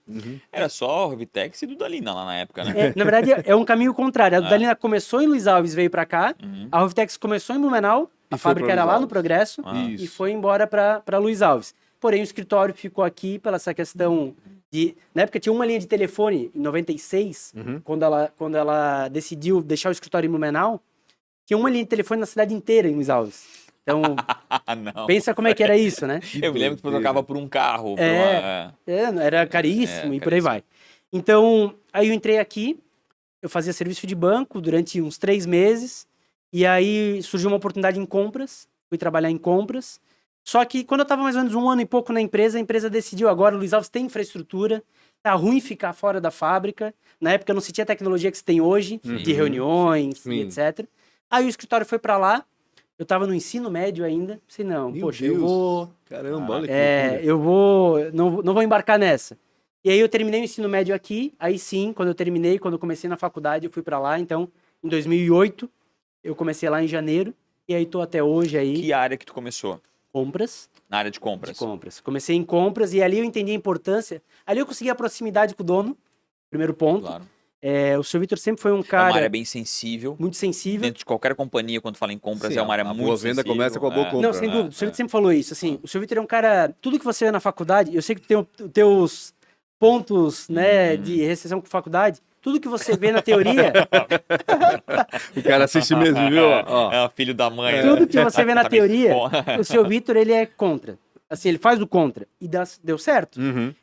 [SPEAKER 2] Era só a Rovitex e do Dalina lá na época, né?
[SPEAKER 3] Na verdade, é um caminho contrário. A Dalina começou em Luiz Alves, veio para cá, a Rovitex começou em Blumenau, a
[SPEAKER 1] E foi
[SPEAKER 3] fábrica
[SPEAKER 1] pra
[SPEAKER 3] era
[SPEAKER 1] Luiz
[SPEAKER 3] lá no
[SPEAKER 1] Alves.
[SPEAKER 3] Progresso,
[SPEAKER 1] Isso.
[SPEAKER 3] e foi embora para Luiz Alves. Porém, o escritório ficou aqui pela essa questão de... Na época tinha uma linha de telefone, em 96, quando ela decidiu deixar o escritório em Blumenau, tinha uma linha de telefone na cidade inteira, em Luiz Alves. Então,
[SPEAKER 2] Não.
[SPEAKER 3] pensa como é que era isso, né?
[SPEAKER 2] Eu me lembro que tu trocava por um carro.
[SPEAKER 3] Era caríssimo e por aí
[SPEAKER 2] caríssimo.
[SPEAKER 3] vai. Então, aí eu entrei aqui, eu fazia serviço de banco durante uns 3 meses, e aí surgiu uma oportunidade em compras, fui trabalhar em compras. Só que quando eu estava mais ou menos 1 ano e pouco na empresa, a empresa decidiu agora, o Luiz Alves tem infraestrutura, tá ruim ficar fora da fábrica. Na época não se tinha a tecnologia que se tem hoje, de reuniões e etc. Aí o escritório foi para lá, eu estava no ensino médio ainda, pensei, não,
[SPEAKER 1] Meu
[SPEAKER 3] poxa,
[SPEAKER 1] Deus.
[SPEAKER 3] eu vou...
[SPEAKER 1] Caramba, olha que loucura.
[SPEAKER 3] eu vou... Não vou embarcar nessa. E aí eu terminei o ensino médio aqui, aí sim, quando eu comecei na faculdade, eu fui para lá, então, em 2008, eu comecei lá em janeiro, e aí tô até hoje aí,
[SPEAKER 2] Que área que tu começou?
[SPEAKER 3] compras.
[SPEAKER 2] Na área de compras.
[SPEAKER 3] Comecei em compras, e ali eu entendi a importância, ali eu consegui a proximidade com o dono, primeiro ponto.
[SPEAKER 2] Claro.
[SPEAKER 3] O seu Vitor sempre foi um
[SPEAKER 2] É uma
[SPEAKER 3] cara
[SPEAKER 2] área bem sensível.
[SPEAKER 3] muito sensível.
[SPEAKER 2] Dentro de qualquer companhia, quando fala em compras,
[SPEAKER 1] Sim,
[SPEAKER 2] é uma área
[SPEAKER 1] a
[SPEAKER 2] muito
[SPEAKER 1] boa venda
[SPEAKER 2] sensível.
[SPEAKER 1] começa com a boa compra.
[SPEAKER 3] Não, sem dúvida. O seu Vitor sempre falou isso. Assim, o seu Vitor é um cara. Tudo que você vê na faculdade, eu sei que tu tem os teus pontos, né, de recessão com faculdade. Tudo que você vê na teoria,
[SPEAKER 1] O cara assiste mesmo, viu? Ó.
[SPEAKER 2] É o filho da mãe.
[SPEAKER 3] tudo que você vê na
[SPEAKER 2] Tá meio
[SPEAKER 3] teoria,
[SPEAKER 2] fora.
[SPEAKER 3] o seu Vitor, ele é contra. Assim, ele faz o contra. E deu certo.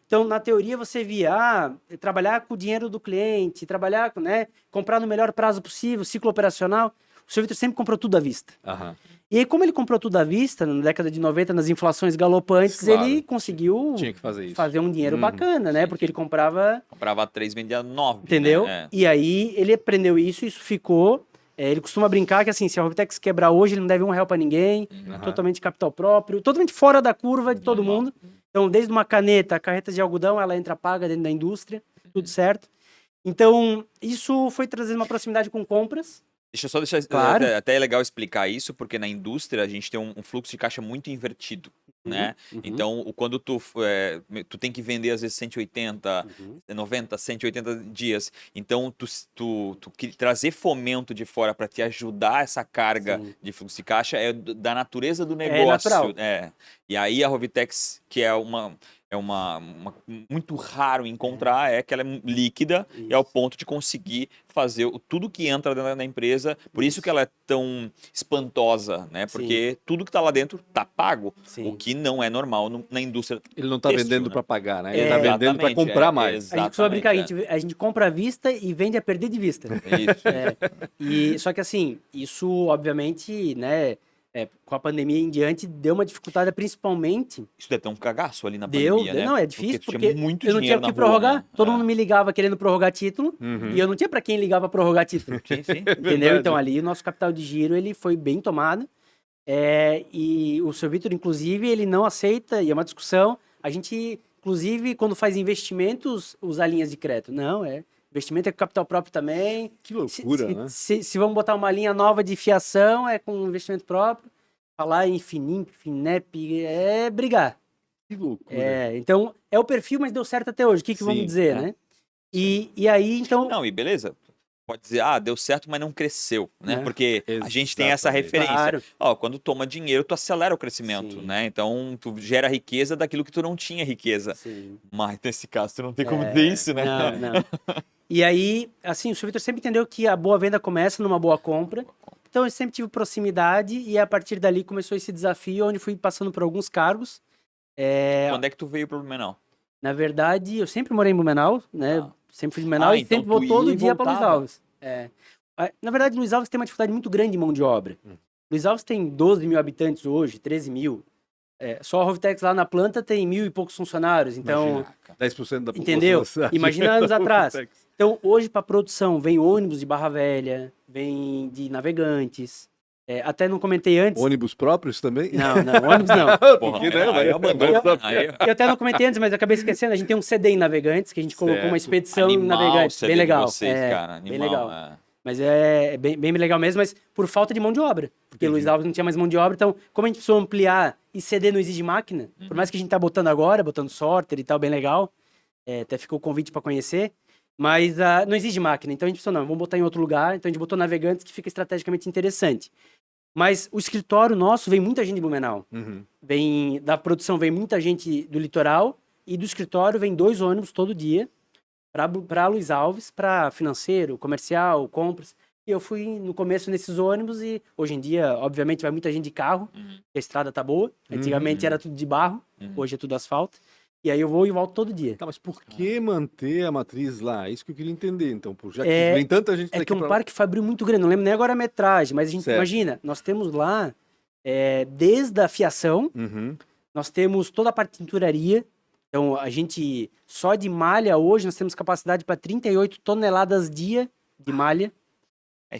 [SPEAKER 3] Então, na teoria, você via trabalhar com o dinheiro do cliente, trabalhar com, né, comprar no melhor prazo possível, ciclo operacional. O seu Vitor sempre comprou tudo à vista.
[SPEAKER 1] Aham.
[SPEAKER 3] E aí, como ele comprou tudo à vista, na década de 90, nas inflações galopantes,
[SPEAKER 1] Claro.
[SPEAKER 3] ele conseguiu
[SPEAKER 1] Tinha que fazer isso.
[SPEAKER 3] fazer um dinheiro
[SPEAKER 1] Uhum.
[SPEAKER 3] bacana, né?
[SPEAKER 2] Sim,
[SPEAKER 3] Porque
[SPEAKER 2] sim.
[SPEAKER 3] ele comprava,
[SPEAKER 2] Comprava 3, vendia 9.
[SPEAKER 3] entendeu?
[SPEAKER 2] Né?
[SPEAKER 3] E aí, ele aprendeu isso ficou... ele costuma brincar que, assim, se a Rovitex quebrar hoje, ele não deve R$1 pra ninguém,
[SPEAKER 1] Aham.
[SPEAKER 3] totalmente capital próprio, totalmente fora da curva de todo
[SPEAKER 2] Normal.
[SPEAKER 3] mundo. Então, desde uma caneta, carreta de algodão, ela entra paga dentro da indústria, tudo certo. Então, isso foi trazendo uma proximidade com compras.
[SPEAKER 2] Deixa eu só deixar.
[SPEAKER 3] Claro.
[SPEAKER 2] Até é legal explicar isso, porque na indústria a gente tem um fluxo de caixa muito invertido. Né? Então, quando tu tem que vender às vezes 180, 90, 180 dias. Então, tu trazer fomento de fora para te ajudar essa carga
[SPEAKER 3] Sim.
[SPEAKER 2] de fluxo de caixa é da natureza do
[SPEAKER 3] É
[SPEAKER 2] negócio.
[SPEAKER 3] natural.
[SPEAKER 2] E aí a Rovitex, que é muito raro encontrar, é que ela é líquida e ao ponto de conseguir fazer tudo que entra dentro da empresa. Por isso que ela é tão espantosa, né? Porque tudo que está lá dentro tá pago,
[SPEAKER 3] Sim.
[SPEAKER 2] o que não é normal na indústria.
[SPEAKER 1] Ele não tá
[SPEAKER 2] Têxtil,
[SPEAKER 1] vendendo
[SPEAKER 2] né?
[SPEAKER 1] para pagar, né? Ele tá vendendo para
[SPEAKER 2] Exatamente,
[SPEAKER 1] comprar mais.
[SPEAKER 3] A gente costuma brincar,
[SPEAKER 2] Exatamente,
[SPEAKER 3] a gente compra à vista e vende a perder de vista.
[SPEAKER 2] Isso.
[SPEAKER 3] Só que assim, isso obviamente, né, com a pandemia em diante, deu uma dificuldade principalmente.
[SPEAKER 2] Isso deve ter um cagaço ali na
[SPEAKER 3] Deu,
[SPEAKER 2] pandemia, né?
[SPEAKER 3] não, é difícil
[SPEAKER 2] tu
[SPEAKER 3] porque
[SPEAKER 2] tinha muito
[SPEAKER 3] eu não tinha
[SPEAKER 2] dinheiro
[SPEAKER 3] o que
[SPEAKER 2] na rua,
[SPEAKER 3] prorrogar.
[SPEAKER 2] né?
[SPEAKER 3] Todo mundo me ligava querendo prorrogar título e eu não tinha para quem ligar para prorrogar título.
[SPEAKER 2] Sim, sim.
[SPEAKER 3] Entendeu?
[SPEAKER 1] Verdade.
[SPEAKER 3] Então ali o nosso capital de giro ele foi bem tomado. E o seu Vitor, inclusive, ele não aceita, e é uma discussão. A gente, inclusive, quando faz investimentos, usa linhas de crédito. Não, investimento é com capital próprio também.
[SPEAKER 1] Que loucura, né?
[SPEAKER 3] Se vamos botar uma linha nova de fiação, é com investimento próprio. Falar em Fininp, Finep, é brigar.
[SPEAKER 1] Que loucura.
[SPEAKER 3] Então, é o perfil, mas deu certo até hoje. O que
[SPEAKER 1] Sim,
[SPEAKER 3] vamos dizer, né? E aí, então...
[SPEAKER 2] Não, e beleza. Pode dizer, deu certo, mas não cresceu, né?
[SPEAKER 3] Né?
[SPEAKER 2] Porque a gente tem essa
[SPEAKER 1] Exatamente.
[SPEAKER 2] referência.
[SPEAKER 3] Claro.
[SPEAKER 2] Ó, quando toma dinheiro, tu acelera o crescimento,
[SPEAKER 3] Sim.
[SPEAKER 2] né? Então, tu gera riqueza daquilo que tu não tinha riqueza.
[SPEAKER 3] Sim.
[SPEAKER 2] Mas, nesse caso, tu não tem como dizer isso, né?
[SPEAKER 3] Não. E aí, assim, o seu Vitor sempre entendeu que a boa venda começa numa boa compra. Então, eu sempre tive proximidade e a partir dali começou esse desafio, onde fui passando por alguns cargos.
[SPEAKER 2] Quando é que tu veio pro Blumenau?
[SPEAKER 3] Na verdade, eu sempre morei em Blumenau, né? Sempre fui de Blumenau e
[SPEAKER 2] então
[SPEAKER 3] sempre vou
[SPEAKER 2] tu ia
[SPEAKER 3] todo
[SPEAKER 2] e
[SPEAKER 3] dia para Luiz
[SPEAKER 2] voltava.
[SPEAKER 3] Alves. Na verdade, Luiz Alves tem uma dificuldade muito grande de mão de obra. Luiz Alves tem 12 mil habitantes hoje, 13 mil. Só a Rovitex lá na planta tem 1.000 e poucos funcionários. Então,
[SPEAKER 1] Imagina, 10% da população
[SPEAKER 3] entendeu?
[SPEAKER 1] da cidade.
[SPEAKER 3] Imagina anos atrás.
[SPEAKER 1] Rovitex.
[SPEAKER 3] Então, hoje, para produção, vem ônibus de Barra Velha, vem de Navegantes. Até não comentei antes.
[SPEAKER 1] Ônibus próprios também?
[SPEAKER 3] Não, ônibus não.
[SPEAKER 1] Porque, né?
[SPEAKER 2] aí eu abandono.
[SPEAKER 3] Eu até não comentei antes, mas eu acabei esquecendo. A gente tem um CD em Navegantes, que a gente colocou
[SPEAKER 1] Certo.
[SPEAKER 3] uma expedição em
[SPEAKER 2] Animal,
[SPEAKER 3] Navegantes.
[SPEAKER 2] CD
[SPEAKER 3] Bem
[SPEAKER 2] de
[SPEAKER 3] legal.
[SPEAKER 2] vocês, cara. Animal,
[SPEAKER 3] bem legal. Mas é bem legal mesmo, mas por falta de mão de obra. Porque Luiz Alves não tinha mais mão de obra. Então, como a gente precisou ampliar e CD não exige máquina, por mais que a gente tá botando agora, botando sorter e tal, bem legal. Até ficou o convite para conhecer. Mas não exige máquina. Então a gente pensou, não, vamos botar em outro lugar. Então a gente botou Navegantes, que fica estrategicamente interessante. Mas o escritório nosso, vem muita gente de Blumenau. Da produção vem muita gente do litoral. E do escritório vem 2 ônibus todo dia. Para Luiz Alves, para financeiro, comercial, compras. E eu fui no começo nesses ônibus e hoje em dia, obviamente, vai muita gente de carro, a estrada tá boa. Antigamente era tudo de barro, hoje é tudo asfalto. E aí eu vou e volto todo dia.
[SPEAKER 1] Tá, mas por que manter a matriz lá? Isso que eu queria entender, então. Já que
[SPEAKER 3] É-
[SPEAKER 1] vem tanta gente
[SPEAKER 3] É
[SPEAKER 1] daqui
[SPEAKER 3] que é um
[SPEAKER 1] pra lá.
[SPEAKER 3] parque fabril muito grande, não lembro nem agora a metragem, mas a gente
[SPEAKER 1] Certo.
[SPEAKER 3] imagina, nós temos lá, desde a fiação,
[SPEAKER 1] Uhum.
[SPEAKER 3] nós temos toda a parte de tinturaria. Então, a gente, só de malha hoje, nós temos capacidade para 38 toneladas dia de malha.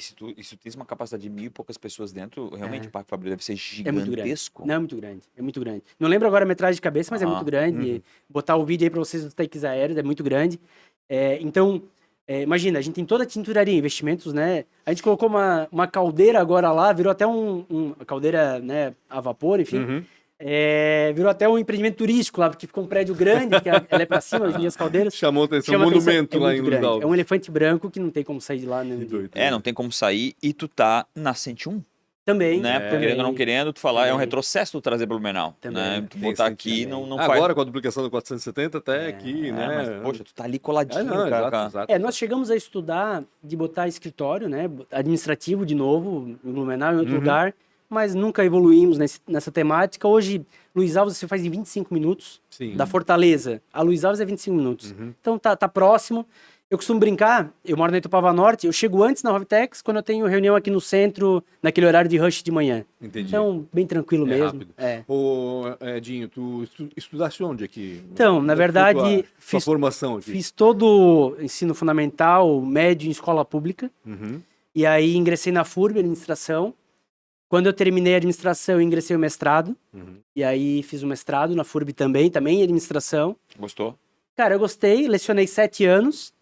[SPEAKER 2] Se tu tens uma capacidade de 1.000 e poucas pessoas dentro, realmente o Parque Fabril deve ser
[SPEAKER 3] É muito grande.
[SPEAKER 2] gigantesco.
[SPEAKER 3] Não, é muito grande. É muito grande. Não lembro agora a metragem de cabeça, mas é muito grande. Botar o vídeo aí para vocês dos takes aéreos, é muito grande. Então, imagina, a gente tem toda a tinturaria, investimentos, né? A gente colocou uma caldeira agora lá, virou até uma caldeira, né, a vapor, enfim. Virou até um empreendimento turístico lá, porque ficou um prédio grande, que ela é para cima, hoje em dia as caldeiras.
[SPEAKER 1] Chamou atenção, um
[SPEAKER 3] Chama atenção,
[SPEAKER 1] monumento lá
[SPEAKER 3] muito
[SPEAKER 1] em Luiz
[SPEAKER 3] grande.
[SPEAKER 1] Alves.
[SPEAKER 3] É um elefante branco que não tem como sair de lá. Né?
[SPEAKER 1] Que doido.
[SPEAKER 2] Não tem como sair e tu tá na 101,
[SPEAKER 3] Também.
[SPEAKER 2] né? Porque querendo ou não querendo, tu falar, é um
[SPEAKER 3] Também.
[SPEAKER 2] retrocesso tu trazer Blumenau,
[SPEAKER 3] Também.
[SPEAKER 2] né? Tu
[SPEAKER 1] Tem
[SPEAKER 2] botar
[SPEAKER 1] sentido
[SPEAKER 2] aqui
[SPEAKER 1] também.
[SPEAKER 2] não faz...
[SPEAKER 1] Agora, com a duplicação do 470, até aqui, né?
[SPEAKER 2] mas, poxa, tu tá ali coladinho,
[SPEAKER 1] não,
[SPEAKER 2] cara.
[SPEAKER 1] exato.
[SPEAKER 3] Nós chegamos a estudar de botar escritório, né, administrativo de novo, em Blumenau, em outro lugar, mas nunca evoluímos nessa temática. Hoje, Luiz Alves você faz em 25 minutos,
[SPEAKER 1] Sim.
[SPEAKER 3] da Fortaleza a Luiz Alves é 25 minutos. Então tá próximo. Eu costumo brincar, eu moro na Itupava Norte, eu chego antes na Rovtex quando eu tenho reunião aqui no centro, naquele horário de rush de manhã.
[SPEAKER 1] Entendi.
[SPEAKER 3] Então, bem tranquilo
[SPEAKER 1] É
[SPEAKER 3] mesmo.
[SPEAKER 1] rápido.
[SPEAKER 3] É.
[SPEAKER 1] Ô, Edinho, tu estudaste onde aqui?
[SPEAKER 3] Então, na
[SPEAKER 1] Como é que foi
[SPEAKER 3] verdade,
[SPEAKER 1] tua
[SPEAKER 3] fiz-
[SPEAKER 1] formação aqui.
[SPEAKER 3] Fiz todo o ensino fundamental, médio em escola pública,
[SPEAKER 1] Uhum.
[SPEAKER 3] e aí ingressei na FURB, administração. Quando eu terminei a administração, eu ingressei o mestrado,
[SPEAKER 1] Uhum.
[SPEAKER 3] e aí fiz o mestrado na FURB também em administração.
[SPEAKER 2] Gostou?
[SPEAKER 3] Cara, eu gostei, lecionei 7 anos.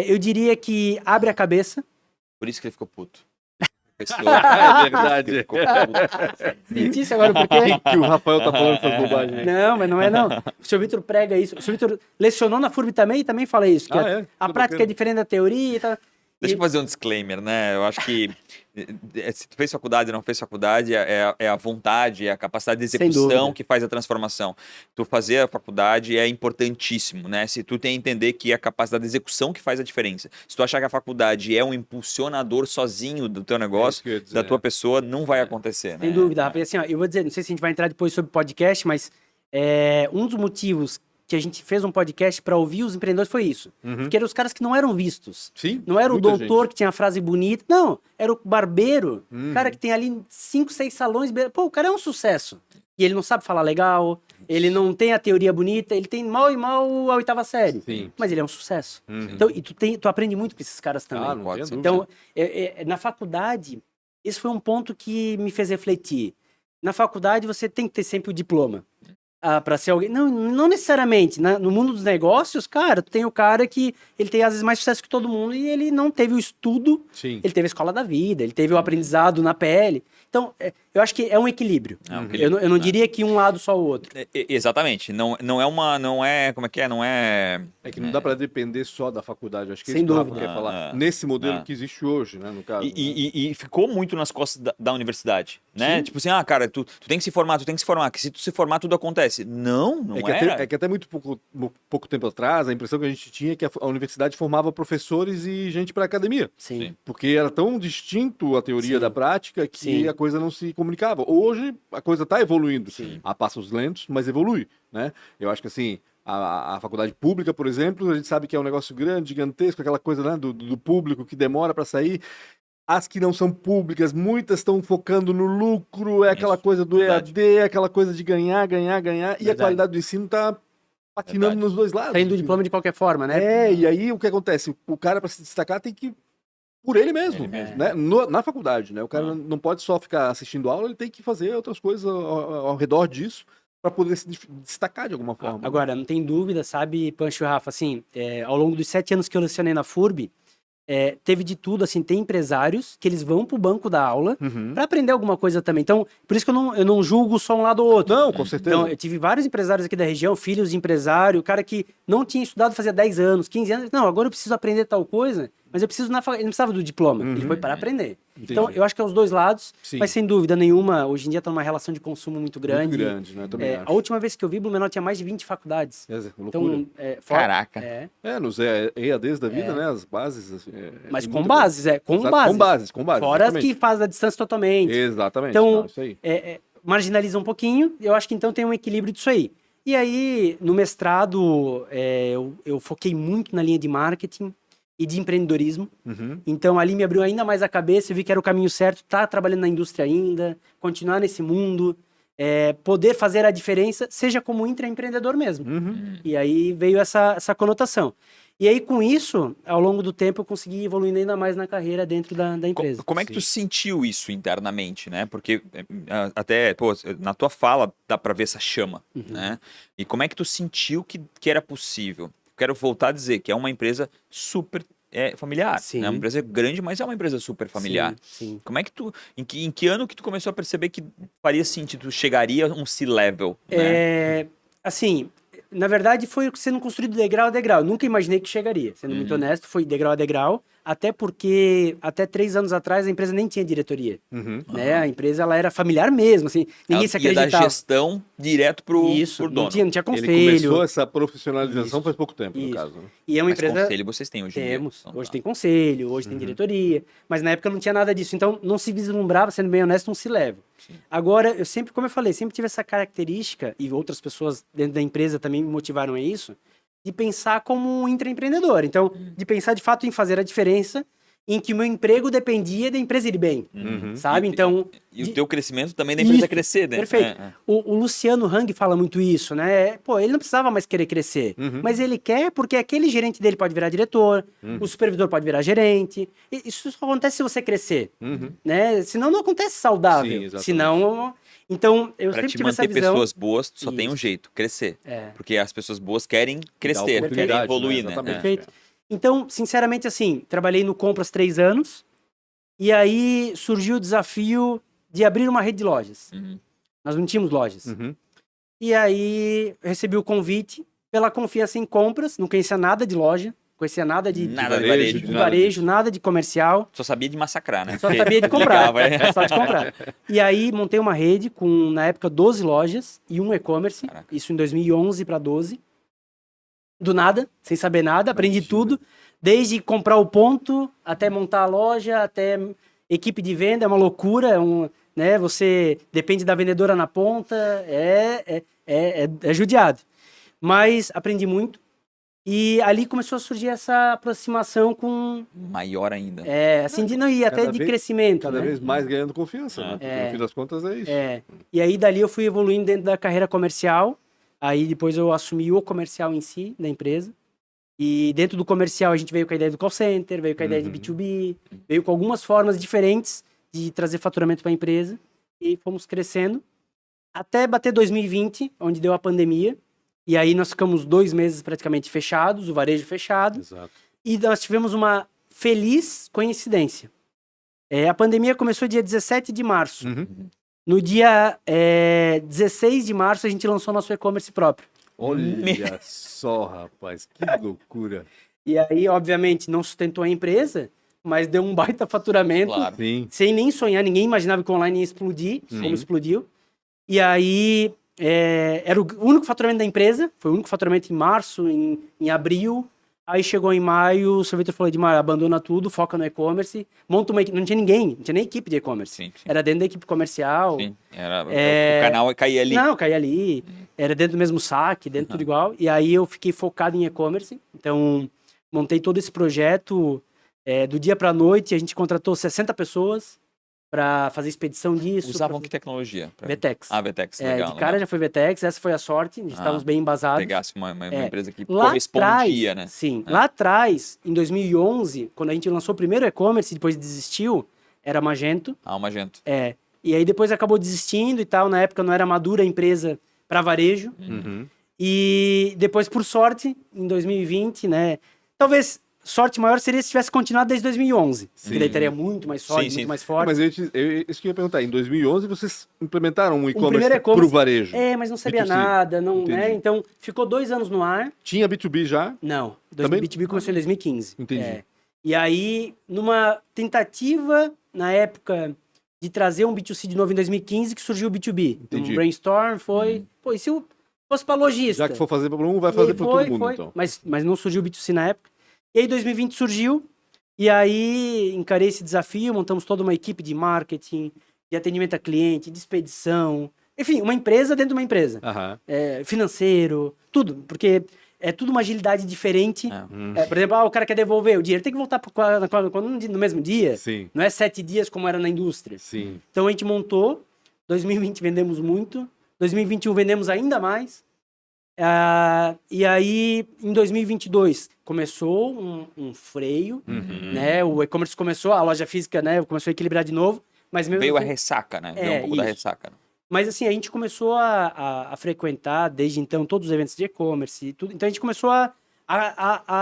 [SPEAKER 3] Eu diria que abre a cabeça.
[SPEAKER 2] Por isso que ele ficou puto.
[SPEAKER 1] É verdade.
[SPEAKER 2] Ele ficou puto.
[SPEAKER 3] Senti isso agora por quê?
[SPEAKER 1] Que o Rafael tá falando essas bobagens aí.
[SPEAKER 3] Não, mas não é não. O senhor Vitor prega isso. O senhor Vitor lecionou na FURB também e também fala isso. Que
[SPEAKER 1] Ah,
[SPEAKER 3] a
[SPEAKER 1] é?
[SPEAKER 3] a
[SPEAKER 1] Que
[SPEAKER 3] prática é
[SPEAKER 1] bacana.
[SPEAKER 3] diferente da teoria e tal.
[SPEAKER 2] Deixa eu fazer um disclaimer, né? Eu acho que se tu fez faculdade ou não fez faculdade, é a vontade, é a capacidade de
[SPEAKER 3] Sem
[SPEAKER 2] execução
[SPEAKER 3] dúvida.
[SPEAKER 2] que faz a transformação. Tu fazer a faculdade é importantíssimo, né? Se tu tem a entender que é a capacidade de execução que faz a diferença. Se tu achar que a faculdade é um impulsionador sozinho do teu negócio,
[SPEAKER 1] isso que eu ia dizer,
[SPEAKER 2] da tua pessoa, não vai acontecer,
[SPEAKER 3] Sem
[SPEAKER 2] né?
[SPEAKER 3] dúvida, Rafa. E assim, ó, eu vou dizer, não sei se a gente vai entrar depois sobre podcast, mas um dos motivos que a gente fez um podcast para ouvir os empreendedores foi isso.
[SPEAKER 1] Uhum.
[SPEAKER 3] Porque eram os caras que não eram vistos.
[SPEAKER 1] Sim.
[SPEAKER 3] Não era o
[SPEAKER 1] muita
[SPEAKER 3] doutor
[SPEAKER 1] gente.
[SPEAKER 3] que tinha a frase bonita. Não, era o barbeiro.
[SPEAKER 1] Uhum.
[SPEAKER 3] Cara que tem ali 5, 6 salões. Pô, o cara é um sucesso. E ele não sabe falar legal, ele não tem a teoria bonita, ele tem mal e mal a 8ª série.
[SPEAKER 1] Sim.
[SPEAKER 3] Mas ele é um sucesso.
[SPEAKER 1] Uhum.
[SPEAKER 3] Então, e tu aprende muito com esses caras também.
[SPEAKER 1] Ah, não
[SPEAKER 2] Pode
[SPEAKER 1] tenho
[SPEAKER 2] ser.
[SPEAKER 1] dúvida.
[SPEAKER 3] Então, na faculdade, esse foi um ponto que me fez refletir. Na faculdade, você tem que ter sempre o diploma. Para ser alguém. Não, não necessariamente. No mundo dos negócios, cara, tu tem o cara que ele tem às vezes mais sucesso que todo mundo e ele não teve o estudo,
[SPEAKER 1] Sim.
[SPEAKER 3] ele teve a escola da vida, ele teve o aprendizado na pele. Então, eu acho que é um equilíbrio.
[SPEAKER 2] É um
[SPEAKER 3] Eu
[SPEAKER 2] equilíbrio,
[SPEAKER 3] não
[SPEAKER 2] né?
[SPEAKER 3] diria que um lado só o outro.
[SPEAKER 2] Exatamente. Não é uma. Não é. Como é que é? Não é.
[SPEAKER 1] É que não dá para depender só da faculdade. Acho que
[SPEAKER 3] Sem
[SPEAKER 1] isso que o Rafa
[SPEAKER 3] dúvida.
[SPEAKER 1] quer falar.
[SPEAKER 2] Ah,
[SPEAKER 1] Nesse modelo
[SPEAKER 2] ah.
[SPEAKER 1] que existe hoje, né? No caso. né?
[SPEAKER 2] E ficou muito nas costas da universidade, né?
[SPEAKER 1] Sim.
[SPEAKER 2] Tipo assim, cara, tu tem que se formar, que se tu se formar tudo acontece. Não era.
[SPEAKER 1] É que até muito pouco tempo atrás, a impressão que a gente tinha é que a universidade formava professores e gente para academia.
[SPEAKER 3] Sim.
[SPEAKER 1] Porque era tão distinto a teoria
[SPEAKER 3] Sim.
[SPEAKER 1] da prática que
[SPEAKER 3] Sim.
[SPEAKER 1] a coisa não se comunicava. Hoje a coisa está evoluindo.
[SPEAKER 3] Sim.
[SPEAKER 1] A passos lentos, mas evolui, né? Eu acho que assim, a faculdade pública, por exemplo, a gente sabe que é um negócio grande, gigantesco, aquela coisa, né, do público que demora para sair. As que não são públicas, muitas estão focando no lucro, é aquela
[SPEAKER 2] Isso,
[SPEAKER 1] coisa do
[SPEAKER 2] verdade.
[SPEAKER 1] EAD, é aquela coisa de ganhar, e a
[SPEAKER 3] Verdade.
[SPEAKER 1] qualidade do ensino está patinando
[SPEAKER 2] Verdade.
[SPEAKER 1] nos dois lados.
[SPEAKER 3] Saindo o diploma de qualquer forma, né?
[SPEAKER 1] E aí o que acontece? O cara, para se destacar, tem que ir por ele mesmo,
[SPEAKER 2] Ele mesmo.
[SPEAKER 1] né? Na faculdade, né? O cara não pode só ficar assistindo aula, ele tem que fazer outras coisas ao redor disso para poder se destacar de alguma forma.
[SPEAKER 3] Agora, não tem dúvida, sabe, Pancho e Rafa, assim, ao longo dos 7 anos que eu lecionei na FURB, teve de tudo, assim, tem empresários que eles vão pro banco da aula
[SPEAKER 1] Uhum.
[SPEAKER 3] para aprender alguma coisa também. Então, por isso que eu não julgo só um lado ou outro.
[SPEAKER 1] Não, com certeza.
[SPEAKER 3] Então, eu tive vários empresários aqui da região, filhos de empresário, cara que não tinha estudado fazia 10 anos, 15 anos. Não, agora eu preciso aprender tal coisa, mas eu preciso ele não precisava do diploma, ele foi para aprender.
[SPEAKER 1] Entendi.
[SPEAKER 3] Então, eu acho que é os dois lados,
[SPEAKER 1] Sim.
[SPEAKER 3] mas sem dúvida nenhuma, hoje em dia tá numa relação de consumo muito grande.
[SPEAKER 1] Muito grande, né? Também
[SPEAKER 3] A
[SPEAKER 1] acho.
[SPEAKER 3] última vez que eu vi, Blumenau tinha mais de 20 faculdades.
[SPEAKER 1] É, loucura.
[SPEAKER 3] Então,
[SPEAKER 2] Caraca.
[SPEAKER 1] Nos EADs da vida, né? As bases. Assim,
[SPEAKER 3] Mas
[SPEAKER 1] tem
[SPEAKER 3] com
[SPEAKER 1] muita
[SPEAKER 3] bases, com
[SPEAKER 1] Exato,
[SPEAKER 3] bases.
[SPEAKER 1] com bases.
[SPEAKER 3] Fora as
[SPEAKER 1] exatamente.
[SPEAKER 3] que faz a distância totalmente.
[SPEAKER 1] Exatamente.
[SPEAKER 3] Então,
[SPEAKER 1] não, isso aí.
[SPEAKER 3] Marginaliza um pouquinho, eu acho que então tem um equilíbrio disso aí. E aí, no mestrado, eu foquei muito na linha de marketing e de empreendedorismo.
[SPEAKER 1] Uhum.
[SPEAKER 3] Então, ali me abriu ainda mais a cabeça, eu vi que era o caminho certo, tá trabalhando na indústria ainda, continuar nesse mundo, poder fazer a diferença, seja como intraempreendedor mesmo.
[SPEAKER 1] Uhum.
[SPEAKER 3] E aí veio essa conotação. E aí, com isso, ao longo do tempo, eu consegui ir evoluindo ainda mais na carreira dentro da empresa.
[SPEAKER 2] Como é que tu sentiu isso internamente, né? Porque até, pô, na tua fala dá pra ver essa chama, né? E como é que tu sentiu que era possível? Quero voltar a dizer que é uma empresa super familiar,
[SPEAKER 3] Sim.
[SPEAKER 2] né? Uma empresa grande, mas é uma empresa super familiar.
[SPEAKER 3] Sim.
[SPEAKER 2] Como é que tu, em que ano que tu começou a perceber que faria sentido, tu chegaria a um C-level, né?
[SPEAKER 3] Assim, na verdade foi sendo construído degrau a degrau. Eu nunca imaginei que chegaria. Sendo muito honesto, foi degrau a degrau. Até porque, até 3 anos atrás, a empresa nem tinha diretoria.
[SPEAKER 1] Uhum.
[SPEAKER 3] Né? A empresa, ela era familiar mesmo, assim. Ninguém
[SPEAKER 2] Ela
[SPEAKER 3] se
[SPEAKER 2] ia da
[SPEAKER 3] acreditava.
[SPEAKER 2] gestão direto pro
[SPEAKER 3] Isso,
[SPEAKER 2] dono.
[SPEAKER 3] não tinha
[SPEAKER 1] Ele
[SPEAKER 3] conselho.
[SPEAKER 1] começou essa profissionalização
[SPEAKER 3] Isso.
[SPEAKER 1] faz pouco tempo, no
[SPEAKER 3] Isso.
[SPEAKER 1] caso. Né?
[SPEAKER 3] E é uma
[SPEAKER 2] Mas
[SPEAKER 3] empresa...
[SPEAKER 2] conselho vocês têm hoje em dia.
[SPEAKER 3] Temos.
[SPEAKER 2] Então,
[SPEAKER 3] Hoje
[SPEAKER 2] tá.
[SPEAKER 3] tem conselho, hoje tem diretoria. Mas na época não tinha nada disso. Então não se vislumbrava, sendo bem honesto, um C-level. Agora, eu sempre, como eu falei, sempre tive essa característica, e outras pessoas dentro da empresa também me motivaram a isso, de pensar como um intraempreendedor. Então, de pensar de fato em fazer a diferença em que o meu emprego dependia da empresa ir bem, sabe? Então...
[SPEAKER 2] E o teu crescimento também da empresa
[SPEAKER 3] Isso,
[SPEAKER 2] crescer, né?
[SPEAKER 3] Perfeito. O Luciano Hang fala muito isso, né? Pô, ele não precisava mais querer crescer, mas ele quer porque aquele gerente dele pode virar diretor, o supervisor pode virar gerente. Isso só acontece se você crescer, né? Senão não acontece saudável.
[SPEAKER 1] Sim, exatamente.
[SPEAKER 3] Senão... Então, eu
[SPEAKER 2] Pra
[SPEAKER 3] sempre
[SPEAKER 2] te
[SPEAKER 3] tive essa
[SPEAKER 2] manter
[SPEAKER 3] visão.
[SPEAKER 2] pessoas boas, só tem um
[SPEAKER 3] Isso.
[SPEAKER 2] jeito, crescer.
[SPEAKER 3] É.
[SPEAKER 2] Porque as pessoas boas querem crescer, querem
[SPEAKER 1] oportunidade,
[SPEAKER 2] evoluir,
[SPEAKER 1] né?
[SPEAKER 2] né?
[SPEAKER 1] Exatamente.
[SPEAKER 3] Perfeito. Então, sinceramente, assim, trabalhei no Compras 3 anos e aí surgiu o desafio de abrir uma rede de lojas. Nós não tínhamos lojas. E aí recebi o convite pela confiança em compras, não conhecia nada de loja, conhecia nada de
[SPEAKER 2] Nada de
[SPEAKER 1] varejo,
[SPEAKER 2] varejo.
[SPEAKER 3] de varejo, nada de comercial,
[SPEAKER 2] Só sabia de massacrar, né?
[SPEAKER 3] só
[SPEAKER 2] Porque
[SPEAKER 3] sabia de comprar,
[SPEAKER 2] ligava, é.
[SPEAKER 3] só de comprar. E aí montei uma rede com, na época, 12 lojas e um e-commerce,
[SPEAKER 2] Caraca.
[SPEAKER 3] isso em 2011 para 12. Do nada, sem saber nada, aprendi
[SPEAKER 1] Imagina.
[SPEAKER 3] tudo, desde comprar o ponto, até montar a loja, até equipe de venda, é uma loucura, né? Você depende da vendedora na ponta, é judiado. Mas aprendi muito e ali começou a surgir essa aproximação com,
[SPEAKER 2] Maior ainda.
[SPEAKER 3] assim, de não ir até
[SPEAKER 1] Cada
[SPEAKER 3] de
[SPEAKER 1] vez-
[SPEAKER 3] crescimento,
[SPEAKER 1] Cada
[SPEAKER 3] né?
[SPEAKER 1] vez mais ganhando confiança, né? Porque no fim das contas é isso.
[SPEAKER 3] E aí dali eu fui evoluindo dentro da carreira comercial. Aí depois eu assumi o comercial em si, da empresa. E dentro do comercial a gente veio com a ideia do call center, veio com a ideia de B2B, veio com algumas formas diferentes de trazer faturamento para a empresa. E fomos crescendo até bater 2020, onde deu a pandemia. E aí nós ficamos 2 meses praticamente fechados, o varejo fechado.
[SPEAKER 1] Exato.
[SPEAKER 3] E nós tivemos uma feliz coincidência. A pandemia começou dia 17 de março. No dia 16 de março, a gente lançou nosso e-commerce próprio.
[SPEAKER 1] Olha só, rapaz, que loucura.
[SPEAKER 3] E aí, obviamente, não sustentou a empresa, mas deu um baita faturamento.
[SPEAKER 2] Claro.
[SPEAKER 1] Sim.
[SPEAKER 3] Sem nem sonhar, ninguém imaginava que o online ia explodir, como explodiu. E aí, era o único faturamento da empresa, foi o único faturamento em março, em abril. Aí chegou em maio, o seu Vitor falou, Edmar, abandona tudo, foca no e-commerce, monta uma equipe. Não tinha ninguém, não tinha nem equipe de e-commerce.
[SPEAKER 2] Sim.
[SPEAKER 3] Era dentro da equipe comercial.
[SPEAKER 2] Sim. O canal caía ali.
[SPEAKER 3] Não, caía ali. Era dentro do mesmo saque, dentro tudo igual. E aí eu fiquei focado em e-commerce. Então, montei todo esse projeto. Do dia pra noite, a gente contratou 60 pessoas para fazer expedição disso.
[SPEAKER 2] Usavam que tecnologia?
[SPEAKER 3] Vetex.
[SPEAKER 2] Vetex, legal.
[SPEAKER 3] De cara já foi Vetex, essa foi a sorte, estávamos bem embasados.
[SPEAKER 2] Pegasse uma empresa que
[SPEAKER 3] Lá
[SPEAKER 2] correspondia,
[SPEAKER 3] atrás,
[SPEAKER 2] né?
[SPEAKER 3] Sim, lá atrás, em 2011, quando a gente lançou o primeiro e-commerce e depois desistiu, era Magento.
[SPEAKER 2] Magento.
[SPEAKER 3] E aí depois acabou desistindo e tal, na época não era madura a empresa para varejo. E depois, por sorte, em 2020, né, talvez sorte maior seria se tivesse continuado desde 2011, que daí teria muito mais sólido,
[SPEAKER 2] Sim,
[SPEAKER 3] muito mais forte.
[SPEAKER 1] Mas isso que eu ia perguntar. Em 2011, vocês implementaram um
[SPEAKER 3] primeiro
[SPEAKER 1] e-commerce
[SPEAKER 3] e-commerce-
[SPEAKER 1] para o varejo.
[SPEAKER 3] Mas não sabia
[SPEAKER 1] B2C.
[SPEAKER 3] nada, não, né?
[SPEAKER 1] Entendi.
[SPEAKER 3] Então, ficou 2 anos no ar.
[SPEAKER 1] Tinha B2B já?
[SPEAKER 3] Não,
[SPEAKER 1] Também?
[SPEAKER 3] B2B começou em 2015.
[SPEAKER 1] Entendi.
[SPEAKER 3] E aí, numa tentativa, na época, de trazer um B2C de novo em 2015, que surgiu o B2B.
[SPEAKER 1] Entendi.
[SPEAKER 3] Um brainstorm foi... Pô, e se eu fosse para lojista?
[SPEAKER 1] Já que for fazer para um, vai
[SPEAKER 3] E
[SPEAKER 1] fazer
[SPEAKER 3] aí
[SPEAKER 1] para todo mundo, então.
[SPEAKER 3] Mas não surgiu o B2C na época. E aí 2020 surgiu, e aí encarei esse desafio, montamos toda uma equipe de marketing, de atendimento a cliente, de expedição, enfim, uma empresa dentro de uma empresa.
[SPEAKER 1] Aham.
[SPEAKER 3] Financeiro, tudo, porque é tudo uma agilidade diferente. Por exemplo, o cara quer devolver o dinheiro, tem que voltar no mesmo dia.
[SPEAKER 1] Sim,
[SPEAKER 3] Não é 7 dias como era na indústria.
[SPEAKER 1] sim.
[SPEAKER 3] Então a gente montou, 2020 vendemos muito, 2021 vendemos ainda mais. E aí, em 2022, começou um freio, né? O e-commerce começou, a loja física, né, começou a equilibrar de novo, mas mesmo
[SPEAKER 2] Veio a
[SPEAKER 3] assim-
[SPEAKER 2] ressaca, né? Veio um pouco da
[SPEAKER 3] isso.
[SPEAKER 2] ressaca. Né?
[SPEAKER 3] Mas assim, a gente começou a frequentar, desde então, todos os eventos de e-commerce e tudo. Então a gente começou a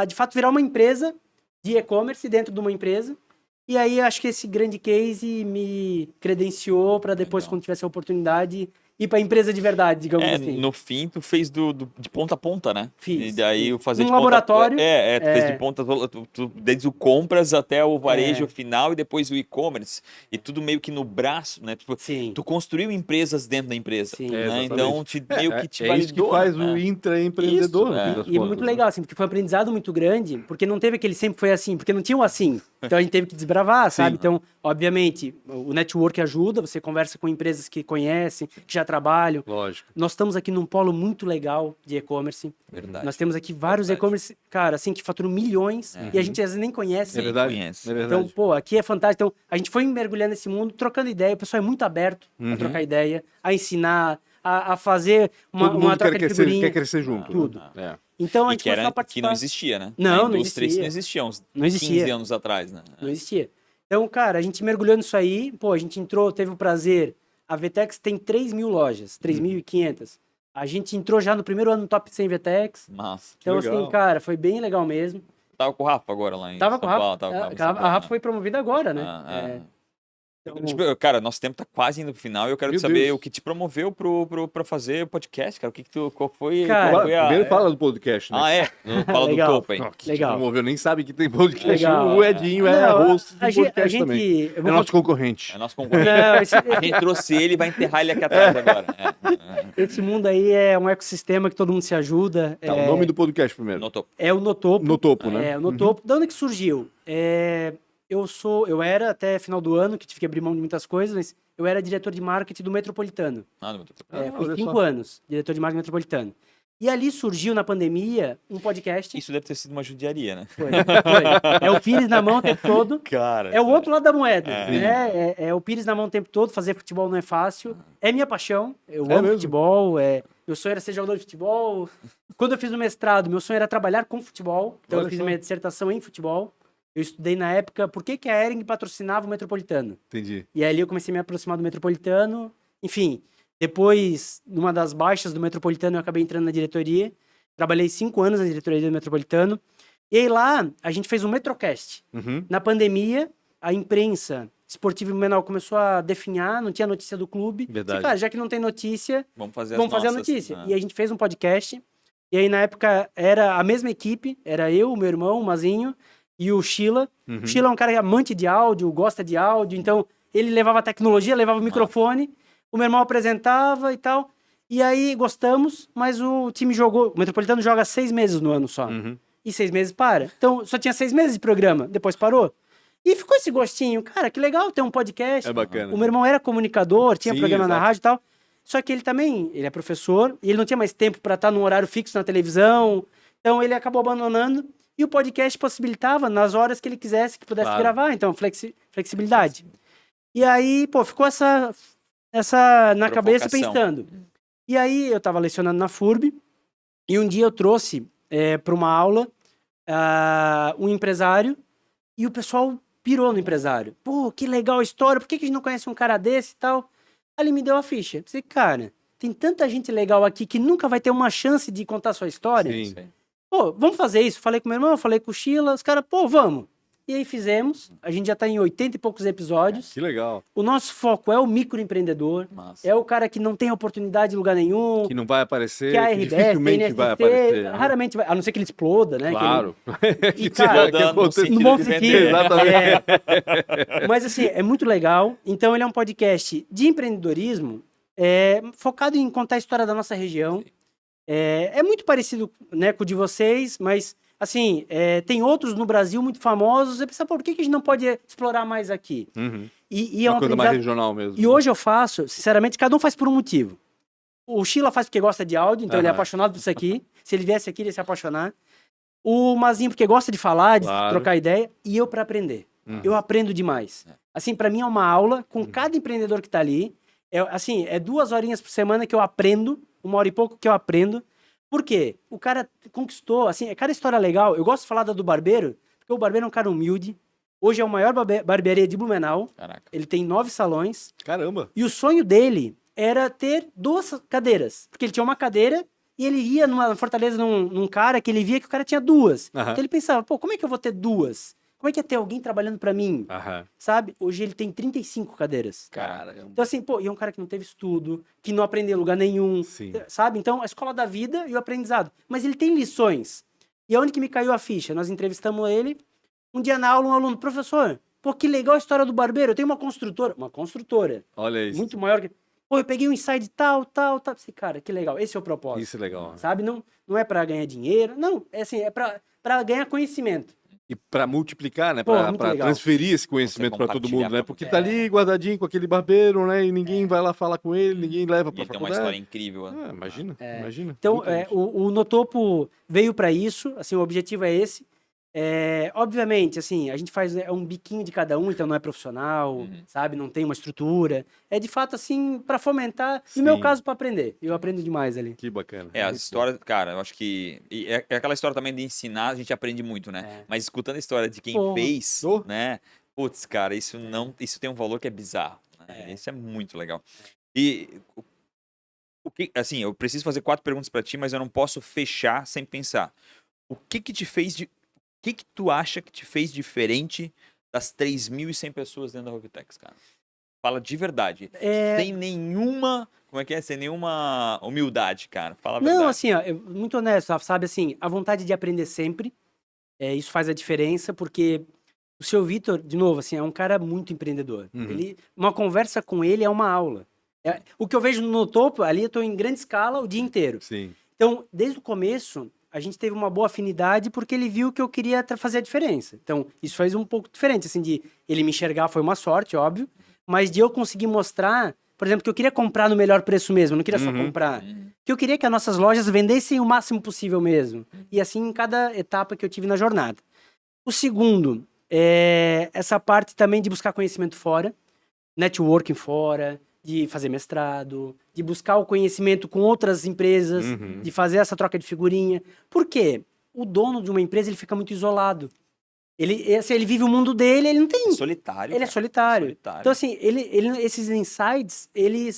[SPEAKER 3] de fato, virar uma empresa de e-commerce dentro de uma empresa. E aí, acho que esse grande case me credenciou para depois,
[SPEAKER 2] Legal.
[SPEAKER 3] quando tivesse a oportunidade, ir para a empresa de verdade, digamos assim.
[SPEAKER 2] No fim, tu fez de ponta a ponta, né?
[SPEAKER 3] Fiz,
[SPEAKER 2] E daí
[SPEAKER 3] fiz.
[SPEAKER 2] fazer
[SPEAKER 3] Num
[SPEAKER 2] de ponta
[SPEAKER 3] laboratório.
[SPEAKER 2] tu fez de ponta, desde o compras até o varejo final e depois o e-commerce. E tudo meio que no braço, né? Tipo,
[SPEAKER 3] Sim.
[SPEAKER 2] tu construiu empresas dentro da empresa.
[SPEAKER 3] Sim.
[SPEAKER 2] Né?
[SPEAKER 1] exatamente.
[SPEAKER 2] Então, meio que te
[SPEAKER 1] É isso que
[SPEAKER 2] validou,
[SPEAKER 1] faz
[SPEAKER 2] né?
[SPEAKER 1] o intraempreendedor,
[SPEAKER 2] Isso,
[SPEAKER 1] no fim
[SPEAKER 2] é.
[SPEAKER 1] das
[SPEAKER 3] E é
[SPEAKER 1] contas,
[SPEAKER 3] muito
[SPEAKER 1] né?
[SPEAKER 3] legal, assim, porque foi um aprendizado muito grande, porque não teve aquele sempre foi assim, porque não tinha um assim. Então a gente teve que desbravar, sabe? Então, obviamente, o network ajuda, você conversa com empresas que conhecem, que já já trabalham.
[SPEAKER 1] Lógico.
[SPEAKER 3] Nós estamos aqui num polo muito legal de e-commerce.
[SPEAKER 2] Verdade.
[SPEAKER 3] Nós temos aqui vários
[SPEAKER 2] Verdade.
[SPEAKER 3] e-commerce, cara, assim, que faturam milhões e a gente às vezes nem conhece.
[SPEAKER 1] É verdade.
[SPEAKER 2] conhece.
[SPEAKER 1] É verdade.
[SPEAKER 3] Então, pô, aqui é fantástico. Então, a gente foi mergulhando nesse mundo, trocando ideia. O pessoal é muito aberto a trocar ideia, a ensinar, a fazer uma
[SPEAKER 1] Todo mundo
[SPEAKER 3] troca
[SPEAKER 1] quer
[SPEAKER 3] de
[SPEAKER 1] crescer,
[SPEAKER 3] figurinha.
[SPEAKER 1] quer crescer junto.
[SPEAKER 3] Tudo.
[SPEAKER 1] É.
[SPEAKER 3] Então, a
[SPEAKER 2] E
[SPEAKER 3] gente
[SPEAKER 2] que,
[SPEAKER 3] começou a
[SPEAKER 2] que
[SPEAKER 3] participar.
[SPEAKER 2] não existia, né?
[SPEAKER 3] Não,
[SPEAKER 2] A
[SPEAKER 3] não
[SPEAKER 2] indústria isso
[SPEAKER 3] existia.
[SPEAKER 2] não existia uns
[SPEAKER 3] Não existia.
[SPEAKER 2] 15 anos atrás, né?
[SPEAKER 3] Não existia. Então, cara, a gente mergulhou nisso aí. Pô, a gente entrou, teve o prazer. A VTEX tem 3 mil lojas, 3.500. A gente entrou já no primeiro ano no Top 100 VTEX.
[SPEAKER 2] Massa.
[SPEAKER 3] Então,
[SPEAKER 1] legal.
[SPEAKER 3] assim, cara, foi bem legal mesmo.
[SPEAKER 2] Tava com o Rafa agora lá em
[SPEAKER 3] Tava
[SPEAKER 2] São
[SPEAKER 3] com o Rafa.
[SPEAKER 2] Paulo. Tava com o Rafa em São
[SPEAKER 3] A
[SPEAKER 2] Paulo,
[SPEAKER 3] Rafa
[SPEAKER 2] né?
[SPEAKER 3] foi promovida agora, né?
[SPEAKER 2] Ah,
[SPEAKER 3] É, então,
[SPEAKER 2] Tipo, cara, nosso tempo tá quase indo pro final e eu quero
[SPEAKER 1] Meu
[SPEAKER 2] saber
[SPEAKER 1] Deus.
[SPEAKER 2] o que te promoveu pra fazer o podcast, cara. O que tu, qual foi,
[SPEAKER 3] Cara,
[SPEAKER 2] qual foi a...
[SPEAKER 1] Primeiro fala do podcast, né?
[SPEAKER 2] Ah, é? Fala do
[SPEAKER 3] Legal.
[SPEAKER 2] topo aí.
[SPEAKER 1] Que
[SPEAKER 3] Legal.
[SPEAKER 1] promoveu, nem sabe que tem podcast.
[SPEAKER 3] Legal.
[SPEAKER 1] O Edinho é
[SPEAKER 3] Não,
[SPEAKER 1] host do
[SPEAKER 3] a gente-
[SPEAKER 1] podcast também.
[SPEAKER 3] eu
[SPEAKER 1] É
[SPEAKER 3] vou
[SPEAKER 1] nosso concorrente.
[SPEAKER 2] É nosso concorrente.
[SPEAKER 3] Não, esse,
[SPEAKER 2] A gente trouxe ele e vai enterrar ele aqui atrás agora.
[SPEAKER 3] esse mundo aí é um ecossistema que todo mundo se ajuda.
[SPEAKER 1] Tá, o nome do podcast primeiro.
[SPEAKER 2] No topo.
[SPEAKER 3] É o Notopo.
[SPEAKER 1] No topo, né?
[SPEAKER 3] É, o Notopo. De onde que surgiu? Eu era até final do ano, que tive que abrir mão de muitas coisas, mas eu era diretor de marketing do Metropolitano.
[SPEAKER 2] Ah, no topo.
[SPEAKER 3] Fui
[SPEAKER 1] olha
[SPEAKER 3] 5
[SPEAKER 1] só.
[SPEAKER 3] anos, diretor de marketing Metropolitano. E ali surgiu na pandemia um podcast.
[SPEAKER 2] Isso deve ter sido uma judiaria, né?
[SPEAKER 3] Foi. É o Pires na mão o tempo todo.
[SPEAKER 2] Cara.
[SPEAKER 3] É o outro lado da moeda.
[SPEAKER 2] É.
[SPEAKER 3] Né? É o Pires na mão o tempo todo. Fazer futebol não é fácil. É minha paixão. Eu
[SPEAKER 1] É
[SPEAKER 3] amo
[SPEAKER 1] mesmo?
[SPEAKER 3] futebol. Meu sonho era ser jogador de futebol. Quando eu fiz o mestrado, meu sonho era trabalhar com futebol. Então
[SPEAKER 1] Olha
[SPEAKER 3] eu fiz
[SPEAKER 1] só.
[SPEAKER 3] minha dissertação em futebol. Eu estudei na época por que a Hering patrocinava o Metropolitano.
[SPEAKER 1] Entendi.
[SPEAKER 3] E aí eu comecei a me aproximar do Metropolitano. Enfim, depois, numa das baixas do Metropolitano, eu acabei entrando na diretoria. Trabalhei 5 anos na diretoria do Metropolitano. E aí lá, a gente fez um Metrocast.
[SPEAKER 1] Uhum.
[SPEAKER 3] Na pandemia, a imprensa esportiva e menor começou a definhar, não tinha notícia do clube.
[SPEAKER 1] Verdade.
[SPEAKER 3] Falei, cara, já que não tem notícia,
[SPEAKER 2] Vamos fazer
[SPEAKER 3] vamos
[SPEAKER 2] as
[SPEAKER 3] fazer a
[SPEAKER 2] nossas.
[SPEAKER 3] notícia.
[SPEAKER 2] Ah.
[SPEAKER 3] E a gente fez um podcast. E aí, na época, era a mesma equipe. Era eu, o meu irmão, o Mazinho, e o Sheila.
[SPEAKER 1] Uhum.
[SPEAKER 3] O Sheila é um cara amante de áudio, gosta de áudio. Então, ele levava a tecnologia, levava o microfone. O meu irmão apresentava e tal. E aí, gostamos, mas o time jogou... O Metropolitano joga 6 meses no ano só.
[SPEAKER 1] Uhum.
[SPEAKER 3] E 6 meses para. Então, só tinha 6 meses de programa. Depois parou. E ficou esse gostinho. Cara, que legal ter um podcast.
[SPEAKER 1] É bacana.
[SPEAKER 3] O meu irmão era comunicador, tinha
[SPEAKER 1] Sim,
[SPEAKER 3] programa na
[SPEAKER 1] exato.
[SPEAKER 3] rádio e tal. Só que ele também, ele é professor, e ele não tinha mais tempo para estar num horário fixo na televisão. Então, ele acabou abandonando. E o podcast possibilitava nas horas que ele quisesse, que pudesse
[SPEAKER 1] Claro.
[SPEAKER 3] gravar. Então, flexibilidade. E aí, pô, ficou essa na cabeça
[SPEAKER 2] Provocação.
[SPEAKER 3] pensando. E aí, eu tava lecionando na FURB, e um dia eu trouxe para uma aula um empresário, e o pessoal pirou no empresário. Pô, que legal a história, por que a gente não conhece um cara desse e tal? Aí ele me deu a ficha. Eu pensei, cara, tem tanta gente legal aqui que nunca vai ter uma chance de contar sua história.
[SPEAKER 1] Sim.
[SPEAKER 2] Isso aí.
[SPEAKER 3] Pô, vamos fazer isso. Falei com meu irmão, falei com o Sheila, os caras, pô, vamos. E aí fizemos, a gente já tá em 80 e poucos episódios.
[SPEAKER 1] Que legal.
[SPEAKER 3] O nosso foco é o microempreendedor,
[SPEAKER 2] Massa.
[SPEAKER 3] é o cara que não tem oportunidade em lugar nenhum,
[SPEAKER 1] Que não vai aparecer,
[SPEAKER 3] que a
[SPEAKER 1] que
[SPEAKER 3] RBS,
[SPEAKER 1] dificilmente
[SPEAKER 3] TNST,
[SPEAKER 1] vai aparecer. né?
[SPEAKER 3] raramente vai, a não ser que ele exploda, né? que ele-
[SPEAKER 1] Claro.
[SPEAKER 3] E, cara,
[SPEAKER 1] Que acontece-
[SPEAKER 3] no bom
[SPEAKER 2] de
[SPEAKER 3] sentido.
[SPEAKER 2] vender.
[SPEAKER 1] Exatamente.
[SPEAKER 3] Mas assim, é muito legal. Então ele é um podcast de empreendedorismo focado em contar a história da nossa região. É muito parecido, né, com o de vocês, mas assim, tem outros no Brasil muito famosos. Você pensa, pô, por que a gente não pode explorar mais aqui?
[SPEAKER 1] Uhum.
[SPEAKER 3] E é
[SPEAKER 1] Uma
[SPEAKER 3] um
[SPEAKER 1] coisa mais
[SPEAKER 3] aprendizado...
[SPEAKER 1] regional mesmo.
[SPEAKER 3] E hoje eu faço, sinceramente, cada um faz por um motivo. O Sheila faz porque gosta de áudio, então ele é
[SPEAKER 1] Aham.
[SPEAKER 3] apaixonado por isso aqui. Se ele viesse aqui, ele ia se apaixonar. O Mazinho porque gosta de falar, de
[SPEAKER 1] Claro.
[SPEAKER 3] trocar ideia. E eu para aprender.
[SPEAKER 1] Uhum.
[SPEAKER 3] Eu aprendo demais. Assim, para mim é uma aula com cada empreendedor que tá ali. É 2 horinhas por semana que eu aprendo, 1 hora e pouco que eu aprendo. Por quê? O cara conquistou, assim, é cada história legal. Eu gosto de falar da do barbeiro, porque o barbeiro é um cara humilde. Hoje é o maior barbearia de Blumenau.
[SPEAKER 2] Caraca.
[SPEAKER 3] Ele tem 9 salões.
[SPEAKER 1] Caramba.
[SPEAKER 3] E o sonho dele era ter 2 cadeiras. Porque ele tinha uma cadeira e ele ia numa Fortaleza num cara que ele via que o cara tinha 2.
[SPEAKER 1] Aham.
[SPEAKER 3] Então ele pensava, pô, como é que eu vou ter 2? Como é que é ter alguém trabalhando pra mim?
[SPEAKER 1] Aham.
[SPEAKER 3] Sabe? Hoje ele tem 35 cadeiras.
[SPEAKER 1] Caramba.
[SPEAKER 3] Então assim, pô, e é um cara que não teve estudo, que não aprendeu em lugar nenhum,
[SPEAKER 1] Sim.
[SPEAKER 3] sabe? Então, a escola da vida e o aprendizado. Mas ele tem lições. E aonde que me caiu a ficha? Nós entrevistamos ele, um dia na aula, um aluno, professor, pô, que legal a história do barbeiro, eu tenho uma construtora,
[SPEAKER 1] Olha isso.
[SPEAKER 3] muito maior que... Pô, eu peguei um inside tal. Esse cara, que legal, esse é o propósito.
[SPEAKER 1] Isso é legal.
[SPEAKER 3] Sabe? Não é pra ganhar dinheiro, não, é assim, é pra ganhar conhecimento.
[SPEAKER 1] E para multiplicar, né?
[SPEAKER 3] Pô, muito
[SPEAKER 1] Para
[SPEAKER 3] legal.
[SPEAKER 1] transferir esse conhecimento para todo
[SPEAKER 2] compartilhar
[SPEAKER 1] mundo, né?
[SPEAKER 2] com-
[SPEAKER 1] Porque tá ali guardadinho com aquele barbeiro, né? E ninguém vai lá falar com ele, ninguém leva
[SPEAKER 2] E
[SPEAKER 1] para
[SPEAKER 2] ele tem uma
[SPEAKER 1] faculdade.
[SPEAKER 2] história incrível.
[SPEAKER 1] Imagina, imagina.
[SPEAKER 3] Então,
[SPEAKER 1] Muita gente.
[SPEAKER 3] o Notopo veio para isso, assim, o objetivo é esse. Obviamente, assim, a gente faz um biquinho de cada um, então não é profissional, sabe? Não tem uma estrutura. É de fato, assim, para fomentar, no meu
[SPEAKER 1] Sim.
[SPEAKER 3] caso, para aprender. Eu aprendo demais ali.
[SPEAKER 1] Que bacana.
[SPEAKER 2] As
[SPEAKER 1] Muito
[SPEAKER 2] histórias, cara, eu acho que. É aquela história também de ensinar, a gente aprende muito, né? Mas escutando a história de quem
[SPEAKER 3] Porra.
[SPEAKER 2] fez,
[SPEAKER 1] Oh.
[SPEAKER 2] né? Putz, cara, isso tem um valor que é bizarro. Né? Isso é muito legal. E o que, assim, eu preciso fazer 4 perguntas pra ti, mas eu não posso fechar sem pensar. O que te fez de. O que tu acha que te fez diferente das 3.100 pessoas dentro da Rovitex, cara? Fala de verdade. Sem nenhuma. Como é que é? Sem nenhuma humildade, cara. Fala a verdade.
[SPEAKER 3] Não, assim, ó, muito honesto, sabe, assim, a vontade de aprender sempre, isso faz a diferença, porque o seu Vitor, de novo, assim, é um cara muito empreendedor. Uma conversa com ele é uma aula. O que eu vejo no topo, ali eu tô em grande escala o dia inteiro.
[SPEAKER 1] Sim.
[SPEAKER 3] Então, desde o começo, a gente teve uma boa afinidade porque ele viu que eu queria fazer a diferença. Então, isso faz um pouco diferente, assim, de ele me enxergar foi uma sorte, óbvio, mas de eu conseguir mostrar, por exemplo, que eu queria comprar no melhor preço mesmo, eu não queria só comprar. Que eu queria que as nossas lojas vendessem o máximo possível mesmo. E assim, em cada etapa que eu tive na jornada. O segundo, essa parte também de buscar conhecimento fora, networking fora, de fazer mestrado, de buscar o conhecimento com outras empresas, de fazer essa troca de figurinha. Por quê? O dono de uma empresa, ele fica muito isolado. Ele vive o mundo dele, ele não tem...
[SPEAKER 2] Solitário.
[SPEAKER 3] Ele é
[SPEAKER 2] cara.
[SPEAKER 3] solitário. Então, assim, esses insights, ele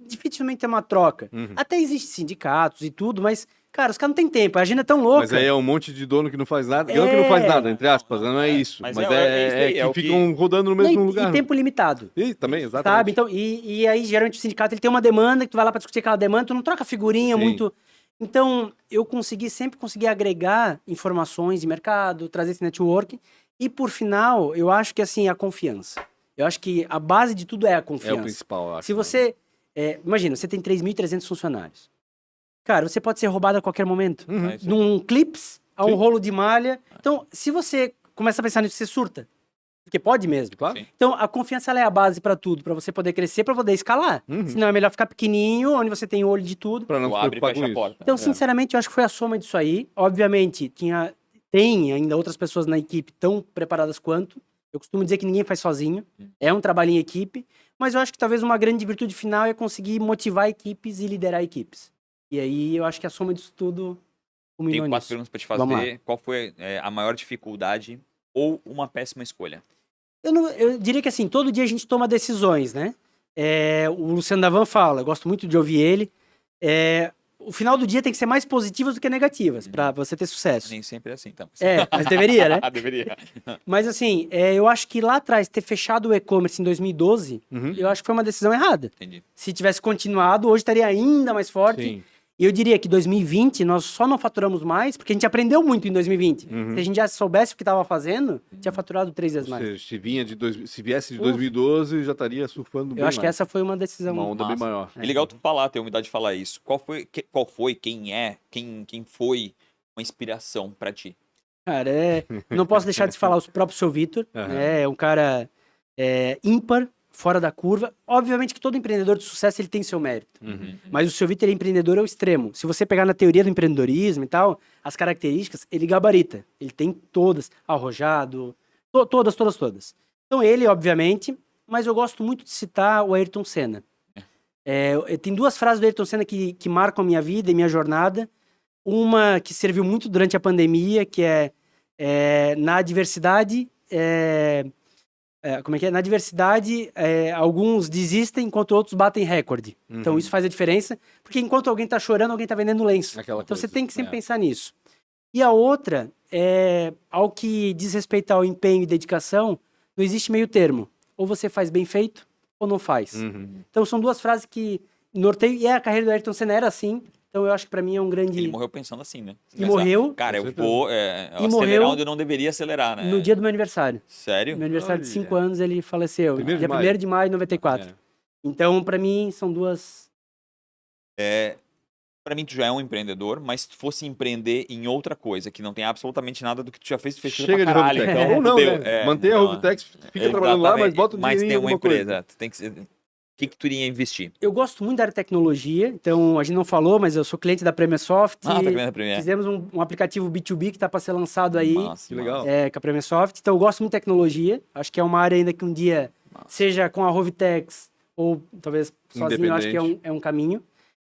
[SPEAKER 3] dificilmente tem uma troca. Até existem sindicatos e tudo, mas, cara, os caras não têm tempo, a agenda é tão louca.
[SPEAKER 1] Mas aí é um monte de dono que não faz nada. Não que não faz nada, entre aspas, não é isso.
[SPEAKER 2] Mas
[SPEAKER 1] Mas
[SPEAKER 2] é isso aí,
[SPEAKER 1] que
[SPEAKER 2] é o que-
[SPEAKER 1] ficam rodando no
[SPEAKER 3] Não,
[SPEAKER 1] mesmo
[SPEAKER 3] e
[SPEAKER 1] lugar.
[SPEAKER 3] tempo limitado.
[SPEAKER 1] E também, exatamente.
[SPEAKER 3] Sabe? Então, e aí, geralmente, o sindicato ele tem uma demanda que tu vai lá pra discutir aquela demanda, tu não troca figurinha
[SPEAKER 1] Sim.
[SPEAKER 3] muito. Então, eu sempre consegui agregar informações de mercado, trazer esse networking. E, por final, eu acho que, assim, a confiança. Eu acho que a base de tudo é a
[SPEAKER 1] É
[SPEAKER 3] confiança.
[SPEAKER 1] o principal, eu acho.
[SPEAKER 3] Se você... imagina, você tem 3.300 funcionários. Cara, você pode ser roubado a qualquer momento.
[SPEAKER 2] É isso aí.
[SPEAKER 3] Num clips, a um
[SPEAKER 1] Sim.
[SPEAKER 3] rolo de malha. Então, se você começa a pensar nisso, você surta. Porque pode mesmo.
[SPEAKER 1] Claro.
[SPEAKER 2] Sim.
[SPEAKER 3] Então, a confiança ela é a base pra tudo, pra você poder crescer, pra poder escalar. Senão é melhor ficar pequenininho, onde você tem o olho de tudo.
[SPEAKER 1] Pra não
[SPEAKER 2] Tu
[SPEAKER 1] se
[SPEAKER 2] abre e
[SPEAKER 1] preocupar
[SPEAKER 2] fecha
[SPEAKER 1] com
[SPEAKER 2] a
[SPEAKER 1] isso.
[SPEAKER 2] porta.
[SPEAKER 3] Então, sinceramente, eu acho que foi a soma disso aí. Obviamente, tem ainda outras pessoas na equipe tão preparadas quanto. Eu costumo dizer que ninguém faz sozinho. É um trabalho em equipe. Mas eu acho que talvez uma grande virtude final é conseguir motivar equipes e liderar equipes. E aí, eu acho que a soma disso tudo culminou
[SPEAKER 2] Tenho 4
[SPEAKER 3] nisso.
[SPEAKER 2] perguntas pra te
[SPEAKER 3] Vamos lá.
[SPEAKER 2] fazer. Qual foi a maior dificuldade ou uma péssima escolha?
[SPEAKER 3] Eu diria que assim, todo dia a gente toma decisões, né? O Luciano Davan fala, eu gosto muito de ouvir ele. O final do dia tem que ser mais positivas do que negativas, pra você ter sucesso.
[SPEAKER 2] Nem sempre é assim, então.
[SPEAKER 3] Mas deveria, né?
[SPEAKER 2] Deveria.
[SPEAKER 3] Mas assim, eu acho que lá atrás, ter fechado o e-commerce em 2012, eu acho que foi uma decisão errada.
[SPEAKER 2] Entendi.
[SPEAKER 3] Se tivesse continuado, hoje estaria ainda mais forte.
[SPEAKER 1] Sim.
[SPEAKER 3] E eu diria que 2020 nós só não faturamos mais porque a gente aprendeu muito em 2020. Se a gente já soubesse o que estava fazendo, tinha faturado 3 vezes
[SPEAKER 1] Ou
[SPEAKER 3] mais.
[SPEAKER 1] seja, se viesse de 2012, já estaria surfando bem
[SPEAKER 3] Eu acho que
[SPEAKER 1] mais.
[SPEAKER 3] essa foi uma decisão.
[SPEAKER 1] Uma onda bem
[SPEAKER 2] Massa.
[SPEAKER 1] maior.
[SPEAKER 2] É legal tu falar, ter a humildade de falar isso. Qual foi, quem foi uma inspiração pra ti?
[SPEAKER 3] Cara, não posso deixar de falar o próprio seu Vitor. É um cara ímpar, fora da curva. Obviamente que todo empreendedor de sucesso ele tem seu mérito. Mas o seu Vitor ele é empreendedor ao extremo. Se você pegar na teoria do empreendedorismo e tal, as características, ele gabarita. Ele tem todas. Arrojado, todas. Então ele, obviamente, mas eu gosto muito de citar o Ayrton Senna. Tem 2 frases do Ayrton Senna que marcam a minha vida e minha jornada. Uma que serviu muito durante a pandemia, que na adversidade... como é que é? Na diversidade, alguns desistem enquanto outros batem recorde. Então isso faz a diferença, porque enquanto alguém tá chorando, alguém tá vendendo lenço.
[SPEAKER 1] Aquela
[SPEAKER 3] Então
[SPEAKER 1] coisa.
[SPEAKER 3] você tem que sempre pensar nisso. E a outra, ao que diz respeito ao empenho e dedicação, não existe meio termo. Ou você faz bem feito, ou não faz. Então são 2 frases que norteiam, e a carreira do Ayrton Senna era assim. Então eu acho que pra mim é um grande...
[SPEAKER 2] Ele morreu pensando assim, né?
[SPEAKER 3] E morreu...
[SPEAKER 2] Cara, eu
[SPEAKER 1] certeza.
[SPEAKER 2] vou acelerar
[SPEAKER 3] morreu
[SPEAKER 2] onde eu não deveria acelerar, né?
[SPEAKER 3] no dia do meu aniversário.
[SPEAKER 2] Sério?
[SPEAKER 3] Meu aniversário de
[SPEAKER 1] Olha.
[SPEAKER 3] 5 anos, ele faleceu.
[SPEAKER 1] 1º de
[SPEAKER 3] Dia
[SPEAKER 1] maio.
[SPEAKER 3] 1º de maio de 94.
[SPEAKER 1] É.
[SPEAKER 3] Então, pra mim, são 2...
[SPEAKER 2] Pra mim, tu já é um empreendedor, mas se tu fosse empreender em outra coisa, que não tem absolutamente nada do que tu já fez, tu fez tudo
[SPEAKER 1] Chega
[SPEAKER 2] pra
[SPEAKER 1] de
[SPEAKER 2] caralho.
[SPEAKER 1] Rovitex.
[SPEAKER 2] Então,
[SPEAKER 1] Ou não,
[SPEAKER 2] fudeu.
[SPEAKER 1] né? Mantém a Rovitex, fica trabalhando lá, mas bota o
[SPEAKER 2] Mas
[SPEAKER 1] dinheiro em
[SPEAKER 2] tem uma
[SPEAKER 1] alguma coisa.
[SPEAKER 2] empresa. Tu tem que ser... O que tu iria investir?
[SPEAKER 3] Eu gosto muito da área de tecnologia, então a gente não falou, mas eu sou cliente da Premiersoft.
[SPEAKER 2] Tá vendo a Premiere?
[SPEAKER 3] Fizemos um aplicativo B2B que está para ser lançado aí,
[SPEAKER 2] Massa,
[SPEAKER 1] Que legal.
[SPEAKER 3] com a Premiersoft. Então eu gosto muito de tecnologia. Acho que é uma área ainda que um dia, seja com a Rovitex ou talvez sozinho, eu acho que é um caminho.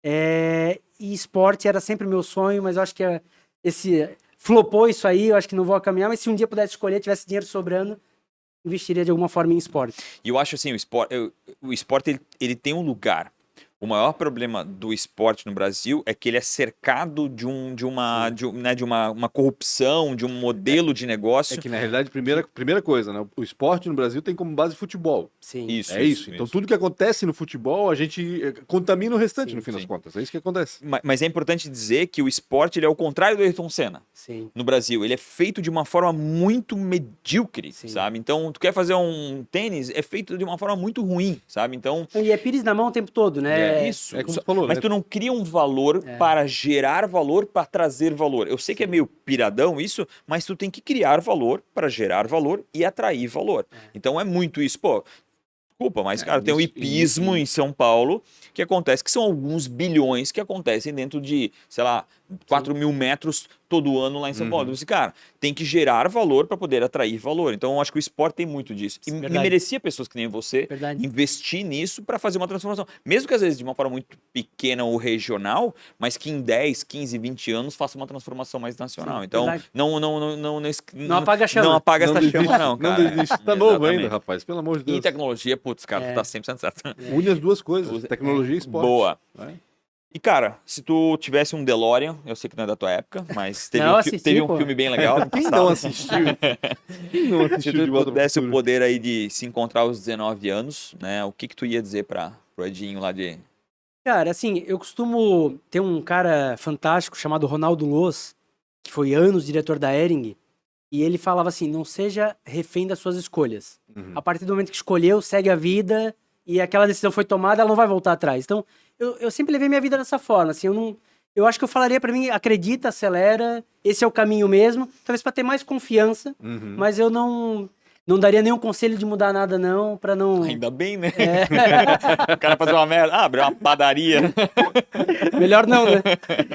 [SPEAKER 3] E esporte era sempre meu sonho, mas eu acho que flopou isso aí, eu acho que não vou caminhar, mas se um dia pudesse escolher, tivesse dinheiro sobrando, investiria de alguma forma em esporte.
[SPEAKER 2] E eu acho assim, o esporte ele tem um lugar. O maior problema do esporte no Brasil é que ele é cercado de uma corrupção, de um modelo de negócio.
[SPEAKER 1] É que, na realidade, primeira coisa, né? O esporte no Brasil tem como base futebol.
[SPEAKER 3] Sim.
[SPEAKER 1] Isso. Então, tudo que acontece no futebol, a gente contamina o restante,
[SPEAKER 3] Sim,
[SPEAKER 1] no fim das
[SPEAKER 2] sim.
[SPEAKER 1] contas. É isso que acontece.
[SPEAKER 2] Mas é importante dizer que o esporte ele é o contrário do Ayrton Senna.
[SPEAKER 3] Sim.
[SPEAKER 2] No Brasil, ele é feito de uma forma muito medíocre,
[SPEAKER 3] Sim.
[SPEAKER 2] sabe? Então, tu quer fazer um tênis, é feito de uma forma muito ruim, sabe? Então,
[SPEAKER 3] E é pires na mão o tempo todo, né?
[SPEAKER 2] isso.
[SPEAKER 1] É como tu falou,
[SPEAKER 2] Mas
[SPEAKER 1] né?
[SPEAKER 2] tu não cria um valor para gerar valor, para trazer valor. Eu sei que é meio piradão isso, mas tu tem que criar valor para gerar valor e atrair valor. Então é muito isso. Pô, desculpa, mas, cara, tem um hipismo em São Paulo que acontece, que são alguns bilhões que acontecem dentro de, sei lá, 4.000 metros todo ano lá em São Paulo. Eu disse, cara, tem que gerar valor para poder atrair valor. Então, eu acho que o esporte tem muito disso. E
[SPEAKER 3] Verdade.
[SPEAKER 2] merecia pessoas que nem você
[SPEAKER 3] Verdade.
[SPEAKER 2] investir nisso para fazer uma transformação. Mesmo que às vezes de uma forma muito pequena ou regional, mas que em 10, 15, 20 anos faça uma transformação mais nacional.
[SPEAKER 3] Sim,
[SPEAKER 2] então,
[SPEAKER 3] verdade.
[SPEAKER 2] não
[SPEAKER 3] apaga a chama.
[SPEAKER 2] Não apaga
[SPEAKER 1] Não
[SPEAKER 2] essa
[SPEAKER 1] desiste,
[SPEAKER 2] chama, não, cara.
[SPEAKER 1] Não desiste. Tá novo
[SPEAKER 2] Exatamente.
[SPEAKER 1] ainda, rapaz. Pelo amor de
[SPEAKER 2] E
[SPEAKER 1] Deus.
[SPEAKER 2] tecnologia, putz, cara, tu tá 100% certo.
[SPEAKER 1] Une as duas coisas, tecnologia e esporte.
[SPEAKER 2] Boa.
[SPEAKER 1] Vai.
[SPEAKER 2] E, cara, se tu tivesse um DeLorean, eu sei que não é da tua época, mas teve,
[SPEAKER 3] Não,
[SPEAKER 2] um,
[SPEAKER 3] assisti,
[SPEAKER 2] teve um
[SPEAKER 3] pô.
[SPEAKER 2] filme bem legal. no
[SPEAKER 1] Quem
[SPEAKER 2] passado.
[SPEAKER 1] não assistiu? Quem não
[SPEAKER 2] Se
[SPEAKER 1] assistiu de
[SPEAKER 2] tu
[SPEAKER 1] volta pro
[SPEAKER 2] pudesse o
[SPEAKER 1] futuro?
[SPEAKER 2] poder aí de se encontrar aos 19 anos, né, o que tu ia dizer pro Edinho lá de...
[SPEAKER 3] Cara, assim, eu costumo ter um cara fantástico chamado Ronaldo Loz, que foi anos diretor da Hering, e ele falava assim, não seja refém das suas escolhas. A partir do momento que escolheu, segue a vida, e aquela decisão foi tomada, ela não vai voltar atrás. Então, eu sempre levei minha vida dessa forma, assim, eu acho que eu falaria pra mim, acredita, acelera, esse é o caminho mesmo, talvez pra ter mais confiança, mas eu não daria nenhum conselho de mudar nada não, pra não...
[SPEAKER 2] Ainda bem, né? O cara fazer uma merda, abre uma padaria.
[SPEAKER 3] Melhor não, né?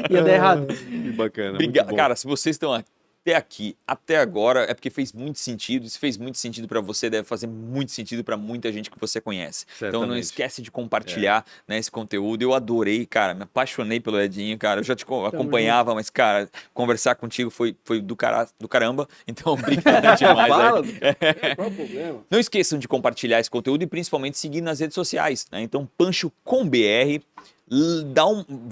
[SPEAKER 3] Ia dar errado.
[SPEAKER 1] Que bacana.
[SPEAKER 2] Obrigado.
[SPEAKER 1] muito bom.
[SPEAKER 2] Cara, se vocês estão até aqui, até agora, é porque fez muito sentido. Se fez muito sentido pra você, deve fazer muito sentido pra muita gente que você conhece. Então não
[SPEAKER 1] Certamente.
[SPEAKER 2] esquece de compartilhar, né, esse conteúdo. Eu adorei, cara, me apaixonei pelo Edinho, cara. Eu já te acompanhava, mas, cara, conversar contigo foi do caramba. Então, obrigado demais.
[SPEAKER 1] Fala.
[SPEAKER 2] aí.
[SPEAKER 1] Qual o problema?
[SPEAKER 2] Não esqueçam de compartilhar esse conteúdo e principalmente seguir nas redes sociais, né? Então, Pancho com BR,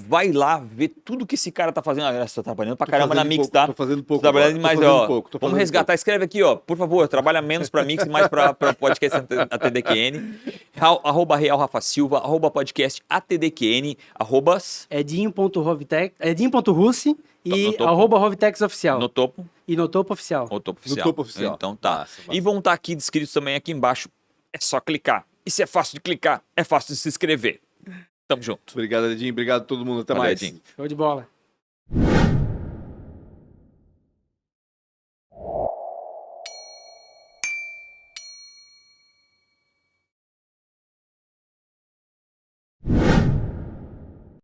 [SPEAKER 2] vai lá ver tudo que esse cara tá fazendo. Ah, você tá trabalhando pra caramba na Mix, tá?
[SPEAKER 1] Tô fazendo pouco.
[SPEAKER 2] Tô trabalhando
[SPEAKER 1] agora,
[SPEAKER 2] mais,
[SPEAKER 1] tô fazendo
[SPEAKER 2] ó.
[SPEAKER 1] pouco, tô
[SPEAKER 2] Vamos
[SPEAKER 1] fazendo
[SPEAKER 2] resgatar, escreve aqui, ó. Por favor, trabalha menos pra Mix e mais pra podcast ATDQN. Arroba Real Rafa Silva, arroba podcast ATDQN, arrobas
[SPEAKER 3] Edinho.Rovitex, e
[SPEAKER 2] No topo.
[SPEAKER 3] arroba Rovitex Oficial.
[SPEAKER 2] no topo.
[SPEAKER 3] E no topo oficial.
[SPEAKER 2] O topo oficial.
[SPEAKER 1] No topo oficial.
[SPEAKER 2] Então tá.
[SPEAKER 1] Massa, massa.
[SPEAKER 2] E vão estar aqui descritos também aqui embaixo. É só clicar. E se é fácil de clicar, é fácil de se inscrever. Tamo junto.
[SPEAKER 1] Obrigado, Edinho. Obrigado a todo mundo. Até
[SPEAKER 2] Valeu,
[SPEAKER 1] mais.
[SPEAKER 2] Edinho.
[SPEAKER 3] Show de bola.